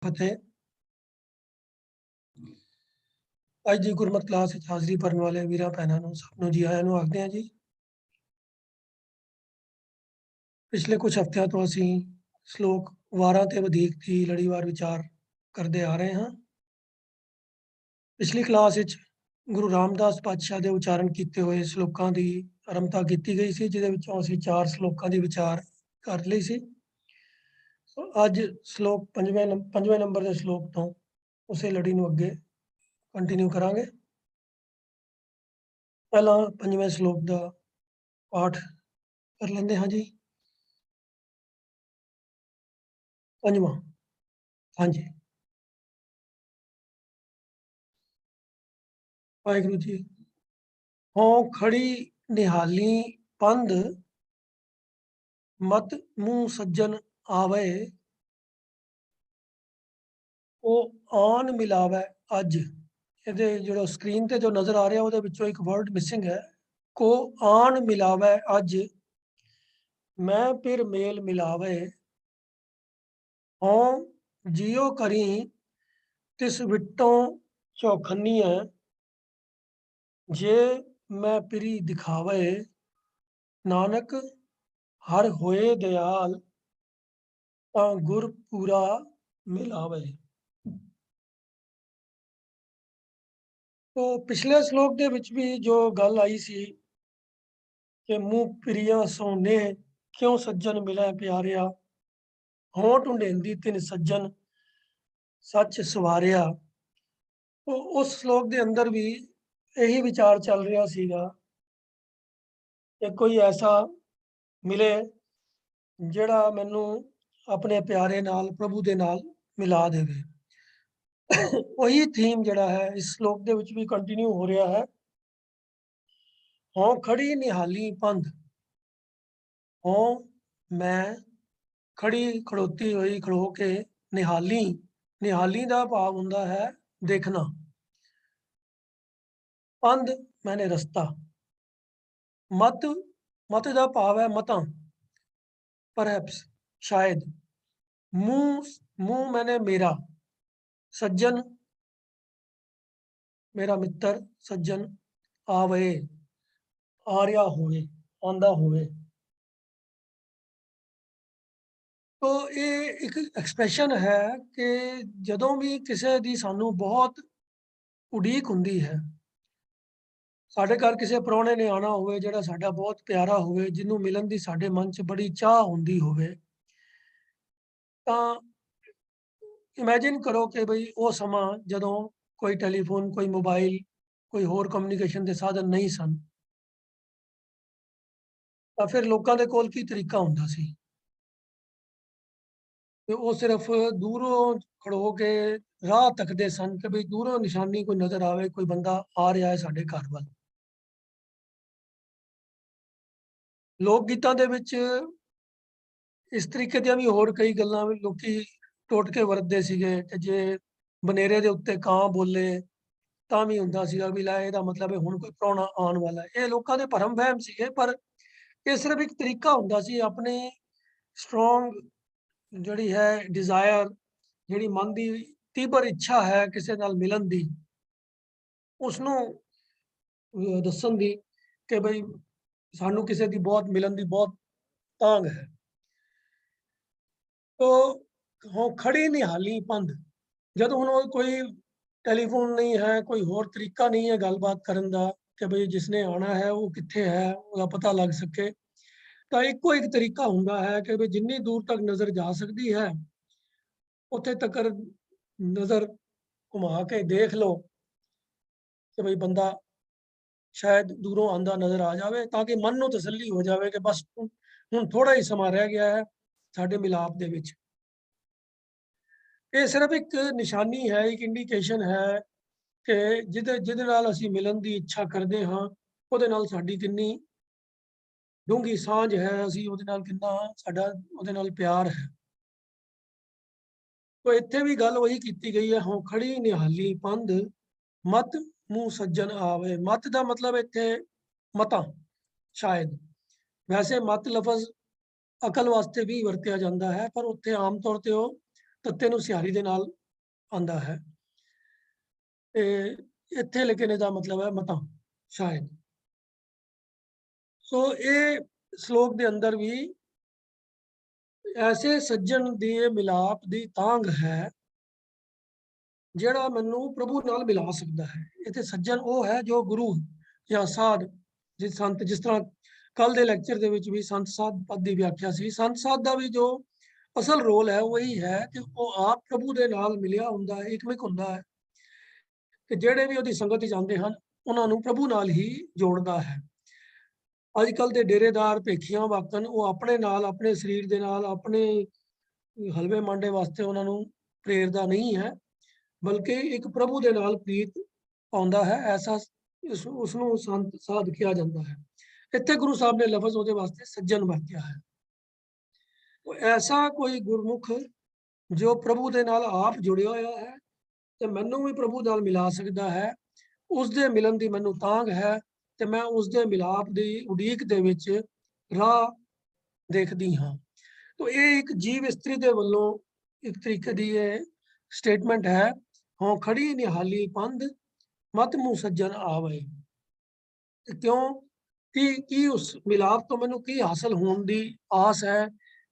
फतेह। ਅੱਜ ਦੀ ਗੁਰਮਤਿ ਕਲਾਸ ਵਿੱਚ ਹਾਜ਼ਰੀ ਭਰਨ ਵਾਲੇ ਵੀਰਾਂ ਭੈਣਾਂ ਨੂੰ ਸਭ ਨੂੰ ਜੀ ਆਇਆਂ ਨੂੰ ਆਖਦੇ ਹਾਂ ਜੀ। ਪਿਛਲੇ ਕੁਝ ਹਫ਼ਤਿਆਂ ਤੋਂ ਅਸੀਂ ਸ਼ਲੋਕ ਵਾਰਾਂ ਤੇ ਵਧੀਕ ਦੀ ਲੜੀਵਾਰ ਵਿਚਾਰ ਕਰਦੇ ਆ ਰਹੇ ਹਾਂ। ਪਿਛਲੀ ਕਲਾਸ ਵਿੱਚ ਗੁਰੂ ਰਾਮਦਾਸ ਪਾਤਸ਼ਾਹ ਦੇ ਉਚਾਰਨ ਕੀਤੇ ਹੋਏ ਸ਼ਲੋਕਾਂ ਦੀ ਆਰੰਭਤਾ ਕੀਤੀ ਗਈ ਸੀ, ਜਿਹਦੇ ਵਿੱਚੋਂ ਅਸੀਂ 4 ਸ਼ਲੋਕਾਂ ਦੀ ਵਿਚਾਰ ਕਰ ਲਈ ਸੀ। ਅੱਜ ਸ਼ਲੋਕ ਪੰਜਵੇਂ ਨੰਬਰ ਦੇ ਸ਼ਲੋਕ ਤੋਂ ਉਸੇ ਲੜੀ ਨੂੰ ਅੱਗੇ ਕੰਟੀਨਿਊ ਕਰਾਂਗੇ। ਪਹਿਲਾਂ ਪੰਜਵੇਂ ਸ਼ਲੋਕ ਦਾ ਪਾਠ ਕਰ ਲੈਂਦੇ ਹਾਂ ਜੀ। ਪੰਜਵਾਂ, ਹਾਂਜੀ। ਵਾਹਿਗੁਰੂ ਜੀ। ਹੋਂ ਖੜੀ ਨਿਹਾਲੀ ਪੰਧ, ਮਤ ਮੂੰਹ ਸੱਜਣ ਆਵੇ, ਉਹ ਆਨ ਮਿਲਾਵੇ ਅੱਜ। ਇਹਦੇ ਜਿਹੜਾ ਸਕਰੀਨ ਤੇ ਜੋ ਨਜ਼ਰ ਆ ਰਿਹਾ ਉਹਦੇ ਵਿੱਚੋਂ ਇੱਕ ਵਰਡ ਮਿਸਿੰਗ ਹੈ। ਕੋ ਆਨ ਮਿਲਾਵੇ ਅੱਜ, ਮੈਂ ਫਿਰ ਮੇਲ ਮਿਲਾਵੇ, ਹੋਂ ਜਿਉ ਕਰੀ ਤਿਸ ਵਿਟੋਂ ਚੌਖੰਨੀਐ, ਜੇ ਮੈਂ ਪਿਰੀ ਦਿਖਾਵੇ, ਨਾਨਕ ਹਰ ਹੋਏ ਦਿਆਲ, ਤਾਂ ਗੁਰ ਪੂਰਾ ਮਿਲਾਵੇ। ਤੋ ਪਿਛਲੇ ਸ਼ਲੋਕ ਦੇ ਵਿੱਚ ਵੀ ਜੋ ਗੱਲ ਆਈ ਸੀ ਕਿ ਮੂੰਹ ਪਿਰੀਆਂ ਸੋਨੇ ਕਿਉਂ ਸੱਜਣ ਮਿਲੈ ਪਿਆਰਿਆ, ਹੋਂ ਢੁੰਡੇਂਦੀ ਤਿਨ ਸੱਜਣ ਸੱਚ ਸਵਾਰਿਆ। ਉਸ ਸ਼ਲੋਕ ਦੇ ਅੰਦਰ ਵੀ ਇਹੀ ਵਿਚਾਰ ਚੱਲ ਰਿਹਾ ਸੀਗਾ ਕਿ ਕੋਈ ਐਸਾ ਮਿਲੇ ਜਿਹੜਾ ਮੈਨੂੰ ਆਪਣੇ ਪਿਆਰੇ ਨਾਲ, ਪ੍ਰਭੂ ਦੇ ਨਾਲ ਮਿਲਾ ਦੇਵੇ। ਉਹੀ ਥੀਮ ਜਿਹੜਾ ਹੈ ਇਸ ਸ਼ਲੋਕ ਦੇ ਵਿੱਚ ਵੀ ਕੰਟੀਨਿਊ ਹੋ ਰਿਹਾ ਹੈ। ਹੋਂ ਖੜੀ ਨਿਹਾਲੀ ਪੰਧ, ਹੋਂ ਮੈਂ ਖੜੀ ਖੜੋਤੀ ਹੋਈ ਖੜੋ ਕੇ ਨਿਹਾਲੀ। ਨਿਹਾਲੀ ਦਾ ਭਾਵ ਹੁੰਦਾ ਹੈ ਦੇਖਣਾ। ਪੰਧ ਮੈਨੇ ਰਸਤਾ। ਮਤ, ਮਤ ਦਾ ਭਾਵ ਹੈ ਮਤਾਂ, ਪਰਹੈਪਸ ਸ਼ਾਇਦ। ਮੂੰਹ, ਮੂੰਹ ਮੈਨੇ ਮੇਰਾ। ਸੱਜਣ ਮੇਰਾ ਮਿੱਤਰ, ਸੱਜਣ ਆਵੇ ਆ ਰਿਹਾ ਹੋਵੇ, ਆਉਂਦਾ ਹੋਵੇ। ਤੋ ਇਹ ਇੱਕ ਐਕਸਪ੍ਰੈਸ਼ਨ ਹੈ ਕਿ ਜਦੋਂ ਵੀ ਕਿਸੇ ਦੀ ਸਾਨੂੰ ਬਹੁਤ ਉਡੀਕ ਹੁੰਦੀ ਹੈ, ਸਾਡੇ ਘਰ ਕਿਸੇ ਪ੍ਰਾਹੁਣੇ ਨੇ ਆਉਣਾ ਹੋਵੇ ਜਿਹੜਾ ਸਾਡਾ ਬਹੁਤ ਪਿਆਰਾ ਹੋਵੇ, ਜਿਹਨੂੰ ਮਿਲਣ ਦੀ ਸਾਡੇ ਮਨ 'ਚ ਬੜੀ ਚਾਹ ਹੁੰਦੀ ਹੋਵੇ, ਤਾਂ ਇਮੇਜਿਨ ਕਰੋ ਕਿ ਬਈ ਉਹ ਸਮਾਂ ਜਦੋਂ ਕੋਈ ਟੈਲੀਫੋਨ, ਕੋਈ ਮੋਬਾਈਲ, ਕੋਈ ਹੋਰ ਕਮਿਊਨੀਕੇਸ਼ਨ ਦੇ ਸਾਧਨ ਨਹੀਂ ਸਨ, ਤਾਂ ਫਿਰ ਲੋਕਾਂ ਦੇ ਕੋਲ ਕੀ ਤਰੀਕਾ ਹੁੰਦਾ ਸੀ? ਤੇ ਉਹ ਸਿਰਫ ਦੂਰੋਂ ਖੜੋ ਕੇ ਰਾਹ ਤੱਕਦੇ ਸਨ ਕਿ ਬਈ ਦੂਰੋਂ ਨਿਸ਼ਾਨੀ ਕੋਈ ਨਜ਼ਰ ਆਵੇ, ਕੋਈ ਬੰਦਾ ਆ ਰਿਹਾ ਹੈ ਸਾਡੇ ਘਰ ਵੱਲ। ਲੋਕ ਗੀਤਾਂ ਦੇ ਵਿੱਚ ਇਸ ਤਰੀਕੇ ਦੀਆਂ ਵੀ ਹੋਰ ਕਈ ਗੱਲਾਂ ਲੋਕੀ ਟੋਟਕੇ ਵਰਤਦੇ ਸੀਗੇ ਕਿ ਜੇ ਬਨੇਰੇ ਦੇ ਉੱਤੇ ਕਾਂ ਬੋਲੇ ਤਾਂ ਵੀ ਹੁੰਦਾ ਸੀਗਾ ਵੀ ਲੈ ਇਹਦਾ ਮਤਲਬ ਹੈ ਹੁਣ ਕੋਈ ਪ੍ਰਾਹੁਣਾ ਆਉਣ ਵਾਲਾ ਹੈ। ਇਹ ਲੋਕਾਂ ਦੇ ਭਰਮ ਵਹਿਮ ਸੀਗੇ, ਪਰ ਇਹ ਸਿਰਫ ਇੱਕ ਤਰੀਕਾ ਹੁੰਦਾ ਸੀ ਆਪਣੀ ਸਟਰੋਂਗ ਜਿਹੜੀ ਹੈ ਡਿਜ਼ਾਇਰ, ਜਿਹੜੀ ਮਨ ਦੀ ਤੀਬਰ ਇੱਛਾ ਹੈ ਕਿਸੇ ਨਾਲ ਮਿਲਣ ਦੀ, ਉਸਨੂੰ ਦੱਸਣ ਦੀ ਕਿ ਬਈ ਸਾਨੂੰ ਕਿਸੇ ਦੀ ਬਹੁਤ ਮਿਲਣ ਦੀ ਬਹੁਤ ਤਾਂਘ ਹੈ। ਤੋ ਉਹ ਖੜੀ ਨਿਹਾਲੀ ਪੰਧ, ਜਦੋਂ ਹੁਣ ਕੋਈ ਟੈਲੀਫੋਨ ਨਹੀਂ ਹੈ, ਕੋਈ ਹੋਰ ਤਰੀਕਾ ਨਹੀਂ ਹੈ ਗੱਲਬਾਤ ਕਰਨ ਦਾ ਕਿ ਬਈ ਜਿਸਨੇ ਆਉਣਾ ਹੈ ਉਹ ਕਿੱਥੇ ਹੈ ਉਹਦਾ ਪਤਾ ਲੱਗ ਸਕੇ, ਤਾਂ ਇੱਕੋ ਇੱਕ ਤਰੀਕਾ ਹੁੰਦਾ ਹੈ ਕਿ ਬਈ ਜਿੰਨੀ ਦੂਰ ਤੱਕ ਨਜ਼ਰ ਜਾ ਸਕਦੀ ਹੈ ਉੱਥੇ ਤੱਕ ਨਜ਼ਰ ਘੁਮਾ ਕੇ ਦੇਖ ਲਓ ਕਿ ਬਈ ਬੰਦਾ ਸ਼ਾਇਦ ਦੂਰੋਂ ਆਂਦਾ ਨਜ਼ਰ ਆ ਜਾਵੇ, ਤਾਂ ਕਿ ਮਨ ਨੂੰ ਤਸੱਲੀ ਹੋ ਜਾਵੇ ਕਿ ਬਸ ਹੁਣ ਥੋੜਾ ਹੀ ਸਮਾਂ ਰਹਿ ਗਿਆ ਹੈ ਸਾਡੇ ਮਿਲਾਪ ਦੇ ਵਿੱਚ। ਇਹ ਸਿਰਫ ਇੱਕ ਨਿਸ਼ਾਨੀ ਹੈ, ਇੱਕ ਇੰਡੀਕੇਸ਼ਨ ਹੈ ਕਿ ਜਿਹਦੇ ਨਾਲ ਅਸੀਂ ਮਿਲਣ ਦੀ ਇੱਛਾ ਕਰਦੇ ਹਾਂ, ਉਹਦੇ ਨਾਲ ਸਾਡੀ ਕਿੰਨੀ ਡੂੰਘੀ ਸਾਂਝ ਹੈ, ਅਸੀਂ ਉਹਦੇ ਨਾਲ ਕਿੰਨਾ ਸਾਡਾ ਉਹਦੇ ਨਾਲ ਪਿਆਰ ਹੈ। ਤੋ ਇੱਥੇ ਵੀ ਗੱਲ ਉਹੀ ਕੀਤੀ ਗਈ ਹੈ, ਹੋਂ ਖੜੀ ਨਿਹਾਲੀ ਪੰਧ, ਮਤ ਮੂੰਹ ਸੱਜਣ ਆਵੇ। ਮਤ ਦਾ ਮਤਲਬ ਇੱਥੇ ਮਤਾਂ ਸ਼ਾਇਦ, ਵੈਸੇ ਮਤ ਲਫ਼ਜ਼ ਅਕਲ ਵਾਸਤੇ ਵੀ ਵਰਤਿਆ ਜਾਂਦਾ ਹੈ, ਪਰ ਉੱਥੇ ਆਮ ਤੌਰ ਤੇ ਉਹ ਤੱਤੇ ਨੂੰ ਸਿਹਾਰੀ ਦੇ ਨਾਲ ਆਂਦਾ ਹੈ। ਤੇ ਇੱਥੇ ਲੇਕਿਨ ਇਹਦਾ ਮਤਲਬ ਹੈ ਮਤਾ ਸ਼ਾਇਦ। ਸੋ ਇਹ ਸ਼ਲੋਕ ਦੇ ਅੰਦਰ ਵੀ ਐਸੇ ਸੱਜਣ ਦੀ ਮਿਲਾਪ ਦੀ ਤਾਂਘ ਹੈ ਜਿਹੜਾ ਮੈਨੂੰ ਪ੍ਰਭੂ ਨਾਲ ਮਿਲਾ ਸਕਦਾ ਹੈ। ਇੱਥੇ ਸੱਜਣ ਉਹ ਹੈ ਜੋ ਗੁਰੂ ਜਾਂ ਸਾਧ ਜਿਸ ਸੰਤ, ਜਿਸ ਤਰ੍ਹਾਂ ਕੱਲ ਦੇ ਲੈਕਚਰ ਦੇ ਵਿੱਚ ਵੀ ਸੰਤ ਸਾਧ ਪਦ ਦੀ ਵਿਆਖਿਆ ਸੀ। ਸੰਤ ਸਾਧ ਦਾ ਵੀ ਜੋ ਅਸਲ ਰੋਲ ਹੈ ਉਹ ਇਹੀ ਹੈ ਕਿ ਉਹ ਆਪ ਪ੍ਰਭੂ ਦੇ ਨਾਲ ਮਿਲਿਆ ਹੁੰਦਾ ਹੈ, ਇਕਮਿਕ ਹੁੰਦਾ ਹੈ, ਕਿ ਜਿਹੜੇ ਵੀ ਉਹਦੀ ਸੰਗਤ ਵਿੱਚ ਆਉਂਦੇ ਹਨ ਉਹਨਾਂ ਨੂੰ ਪ੍ਰਭੂ ਨਾਲ ਹੀ ਜੋੜਦਾ ਹੈ। ਅੱਜ ਕੱਲ ਦੇ ਡੇਰੇਦਾਰ ਭੇਖੀਆਂ ਵਾਕਨ ਉਹ ਆਪਣੇ ਨਾਲ, ਆਪਣੇ ਸਰੀਰ ਦੇ ਨਾਲ, ਆਪਣੇ ਹਲਵੇ ਮਾਂਡੇ ਵਾਸਤੇ ਉਹਨਾਂ ਨੂੰ ਪ੍ਰੇਰਦਾ ਨਹੀਂ ਹੈ, ਬਲਕਿ ਇੱਕ ਪ੍ਰਭੂ ਦੇ ਨਾਲ ਪ੍ਰੀਤ ਪਾਉਂਦਾ ਹੈ। ਐਸਾ ਉਸ ਨੂੰ ਸੰਤ ਸਾਧ ਕਿਹਾ ਜਾਂਦਾ ਹੈ। ਇੱਥੇ ਗੁਰੂ ਸਾਹਿਬ ਨੇ ਲਫ਼ਜ਼ ਉਹਦੇ ਵਾਸਤੇ ਸੱਜਣ ਵਰਤਿਆ ਹੈ। ਐਸਾ ਕੋਈ ਗੁਰਮੁਖ ਜੋ ਪ੍ਰਭੂ ਦੇ ਨਾਲ ਆਪ ਜੁੜਿਆ ਹੋਇਆ ਹੈ ਤੇ ਮੈਨੂੰ ਵੀ ਪ੍ਰਭੂ ਨਾਲ ਮਿਲਾ ਸਕਦਾ ਹੈ, ਉਸ ਦੇ ਮਿਲਣ ਦੀ ਮੈਨੂੰ ਤਾਂਘ ਹੈ ਤੇ ਮੈਂ ਉਸ ਦੇ ਮਿਲਾਪ ਦੀ ਉਡੀਕ ਦੇ ਵਿੱਚ ਰਾਹ ਦੇਖਦੀ ਹਾਂ। ਤਾਂ ਇਹ ਇੱਕ ਜੀਵ ਇਸਤਰੀ ਦੇ ਵੱਲੋਂ ਇੱਕ ਤਰੀਕੇ ਦੀ ਇਹ ਸਟੇਟਮੈਂਟ ਹੈ, ਹੋਂ ਖੜੀ ਨਿਹਾਲੀ ਪੰਧ ਮਤ ਮੂੰਹ ਸੱਜਣ ਆਵੇ। ਕਿਉਂ ਕੀ ਉਸ ਮਿਲਾਪ ਤੋਂ ਮੈਨੂੰ ਕੀ ਹਾਸਲ ਹੋਣ ਦੀ ਆਸ ਹੈ,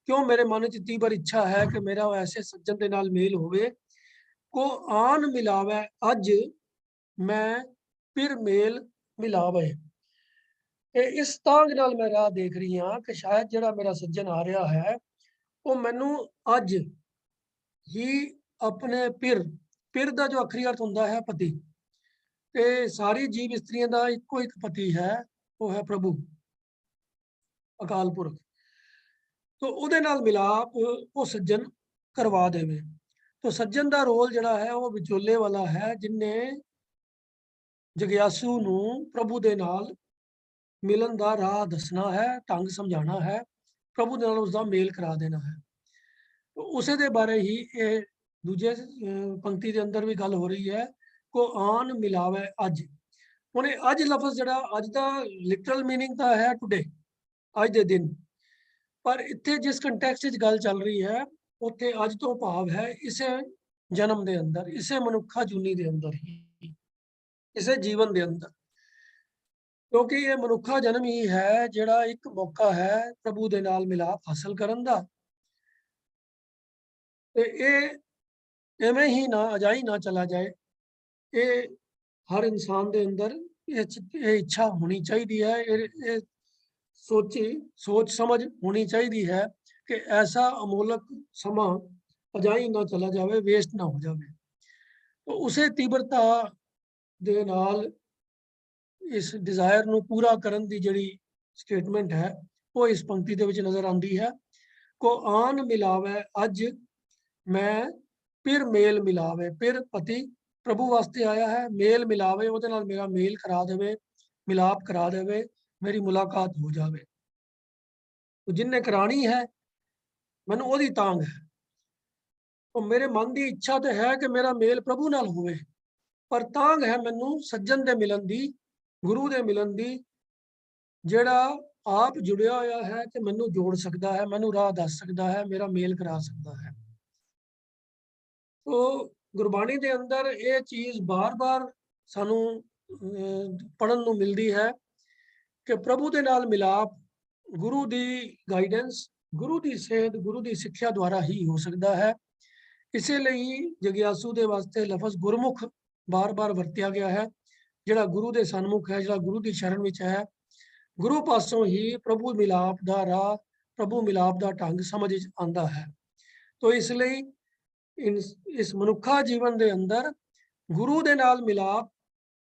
ਕਿਉਂ ਮੇਰੇ ਮਨ ਵਿੱਚ ਤੀਬਰ ਇੱਛਾ ਹੈ ਕਿ ਮੇਰਾ ਐਸੇ ਸੱਜਣ ਦੇ ਨਾਲ ਮੇਲ ਹੋਵੇ, ਕੋ ਆਨ ਮਿਲਾਵੇ ਅੱਜ ਮੈਂ ਫਿਰ ਮੇਲ ਮਿਲਾਵੇ। ਇਸ ਤਾਂਘ ਨਾਲ ਮੈਂ ਰਾਹ ਦੇਖ ਰਹੀ ਹਾਂ ਕਿ ਸ਼ਾਇਦ ਜਿਹੜਾ ਮੇਰਾ ਸੱਜਣ ਆ ਰਿਹਾ ਹੈ ਉਹ ਮੈਨੂੰ ਅੱਜ ਹੀ ਆਪਣੇ ਪਿਰ ਦਾ ਜੋ ਅਖਰੀ ਅਰਥ ਹੁੰਦਾ ਹੈ ਪਤੀ, ਤੇ ਸਾਰੀ ਜੀਵ ਇਸਤਰੀਆਂ ਦਾ ਇੱਕੋ ਇੱਕ ਪਤੀ ਹੈ, ਉਹ ਹੈ ਪ੍ਰਭੂ ਅਕਾਲ ਪੁਰਖ। ਤੋ ਉਹਦੇ ਨਾਲ ਮਿਲਾਪ ਉਹ ਸੱਜਣ ਕਰਵਾ ਦੇਵੇ। ਤੋ ਸੱਜਣ ਦਾ ਰੋਲ ਜਿਹੜਾ ਹੈ ਉਹ ਵਿਚੋਲੇ ਵਾਲਾ ਹੈ, ਜਿਨੇ ਜਗਿਆਸੂ ਨੂੰ ਪ੍ਰਭੂ ਦੇ ਨਾਲ ਮਿਲਣ ਦਾ ਰਾਹ ਦੱਸਣਾ ਹੈ, ਢੰਗ ਸਮਝਾਉਣਾ ਹੈ, ਪ੍ਰਭੂ ਦੇ ਨਾਲ ਉਸਦਾ ਮੇਲ ਕਰਾ ਦੇਣਾ ਹੈ। ਉਸੇ ਦੇ ਬਾਰੇ ਹੀ ਇਹ ਦੂਜੇ ਪੰਕਤੀ ਦੇ ਅੰਦਰ ਵੀ ਗੱਲ ਹੋ ਰਹੀ ਹੈ, ਕੋ ਆਨ ਮਿਲਾਵੇ ਅੱਜ। ਹੁਣ ਇਹ ਅੱਜ ਲਫ਼ਜ਼ ਜਿਹੜਾ ਅੱਜ ਦਾ ਲਿਟਰਲ ਮੀਨਿੰਗ ਤਾਂ ਹੈ ਟੁਡੇ, ਅੱਜ ਦੇ ਦਿਨ, ਪਰ ਇੱਥੇ ਜਿਸ ਕੰਟੈਕਸਟ ਵਿੱਚ ਗੱਲ ਚੱਲ ਰਹੀ ਹੈ ਉੱਥੇ ਅੱਜ ਤੋਂ ਭਾਵ ਹੈ ਇਸੇ ਜਨਮ ਦੇ ਅੰਦਰ, ਇਸੇ ਮਨੁੱਖਾ ਜੂਨੀ ਦੇ ਅੰਦਰ ਹੀ, ਇਸੇ ਜੀਵਨ ਦੇ ਅੰਦਰ, ਕਿਉਂਕਿ ਇਹ ਮਨੁੱਖਾ ਜਨਮ ਹੀ ਹੈ ਜਿਹੜਾ ਇੱਕ ਮੌਕਾ ਹੈ ਪ੍ਰਭੂ ਦੇ ਨਾਲ ਮਿਲਾਪ ਹਾਸਲ ਕਰਨ ਦਾ। ਤੇ ਇਹ ਐਵੇਂ ਹੀ ਨਾ ਅਜਾਈ ਨਾ ਚਲਾ ਜਾਏ, ਇਹ ਹਰ ਇਨਸਾਨ ਦੇ ਅੰਦਰ ਇਹ ਇੱਛਾ ਹੋਣੀ ਚਾਹੀਦੀ ਹੈ, ਇਹ ਸੋਚ ਸਮਝ ਹੋਣੀ ਚਾਹੀਦੀ ਹੈ ਕਿ ਐਸਾ ਅਮੋਲਕ ਸਮਾਂ ਅਜਾਈ ਨਾ ਚਲਾ ਜਾਵੇ, ਵੇਸਟ ਨਾ ਹੋ ਜਾਵੇ। तो ਉਸੇ ਤੀਬਰਤਾ ਦੇ ਨਾਲ ਇਸ ਡਿਜ਼ਾਇਰ ਨੂੰ ਪੂਰਾ ਕਰਨ ਦੀ ਜਿਹੜੀ ਸਟੇਟਮੈਂਟ ਹੈ ਉਹ ਇਸ ਪੰਕਤੀ ਦੇ ਵਿੱਚ ਨਜ਼ਰ ਆਉਂਦੀ ਹੈ। ਕੋ ਆਨ ਮਿਲਾਵੇ ਅੱਜ ਮੈਂ ਫਿਰ ਮੇਲ ਮਿਲਾਵੇ। ਫਿਰ ਪਤੀ ਪ੍ਰਭੂ ਵਾਸਤੇ ਆਇਆ ਹੈ, ਮੇਲ ਮਿਲਾਵੇ, ਉਹਦੇ ਨਾਲ ਮੇਰਾ ਮੇਲ ਕਰਾ ਦੇਵੇ, ਮਿਲਾਪ ਕਰਾ ਦੇਵੇ, ਮੇਰੀ ਮੁਲਾਕਾਤ ਹੋ ਜਾਵੇ। ਜਿੰਨੇ ਕਰਾਣੀ ਹੈ ਮੈਨੂੰ ਉਹਦੀ ਤਾਂਘ ਹੈ। ਉਹ ਮੇਰੇ ਮਨ ਦੀ ਇੱਛਾ ਤੇ ਹੈ ਕਿ ਮੇਰਾ ਮੇਲ ਪ੍ਰਭੂ ਨਾਲ ਹੋਵੇ, ਪਰ ਤਾਂਘ ਹੈ ਮੈਨੂੰ ਸੱਜਣ ਦੇ ਮਿਲਣ ਦੀ, ਗੁਰੂ ਦੇ ਮਿਲਣ ਦੀ, ਜਿਹੜਾ ਆਪ ਜੁੜਿਆ ਹੋਇਆ ਹੈ ਤੇ ਮੈਨੂੰ ਜੋੜ ਸਕਦਾ ਹੈ, ਮੈਨੂੰ ਰਾਹ ਦੱਸ ਸਕਦਾ ਹੈ, ਮੇਰਾ ਮੇਲ ਕਰਾ ਸਕਦਾ ਹੈ। तो ਗੁਰਬਾਣੀ ਦੇ ਅੰਦਰ ਇਹ ਚੀਜ਼ ਬਾਰ-ਬਾਰ ਸਾਨੂੰ ਪੜਨ ਨੂੰ ਮਿਲਦੀ ਹੈ ਕਿ ਪ੍ਰਭੂ ਦੇ ਨਾਲ ਮਿਲਾਪ ਗੁਰੂ ਦੀ ਗਾਈਡੈਂਸ, ਗੁਰੂ ਦੀ ਸੇਧ, ਗੁਰੂ ਦੀ ਸਿੱਖਿਆ ਦੁਆਰਾ ਹੀ ਹੋ ਸਕਦਾ ਹੈ। ਇਸੇ ਲਈ ਜਗਿਆਸੂ ਦੇ ਵਾਸਤੇ ਲਫ਼ਜ਼ ਗੁਰਮੁਖ ਬਾਰ-ਬਾਰ ਵਰਤਿਆ ਗਿਆ ਹੈ, ਜਿਹੜਾ ਗੁਰੂ ਦੇ ਸਨਮੁਖ ਹੈ, ਜਿਹੜਾ ਗੁਰੂ ਦੀ ਸ਼ਰਨ ਵਿੱਚ ਹੈ। ਗੁਰੂ ਪਾਸੋਂ ਹੀ ਪ੍ਰਭੂ ਮਿਲਾਪ ਦਾ ਰਾਹ, ਪ੍ਰਭੂ ਮਿਲਾਪ ਦਾ ਢੰਗ ਸਮਝ ਆਉਂਦਾ ਹੈ। ਤੋ ਇਸ ਲਈ ਇਸ ਮਨੁੱਖਾ ਜੀਵਨ ਦੇ ਅੰਦਰ ਗੁਰੂ ਦੇ ਨਾਲ ਮਿਲਾਪ,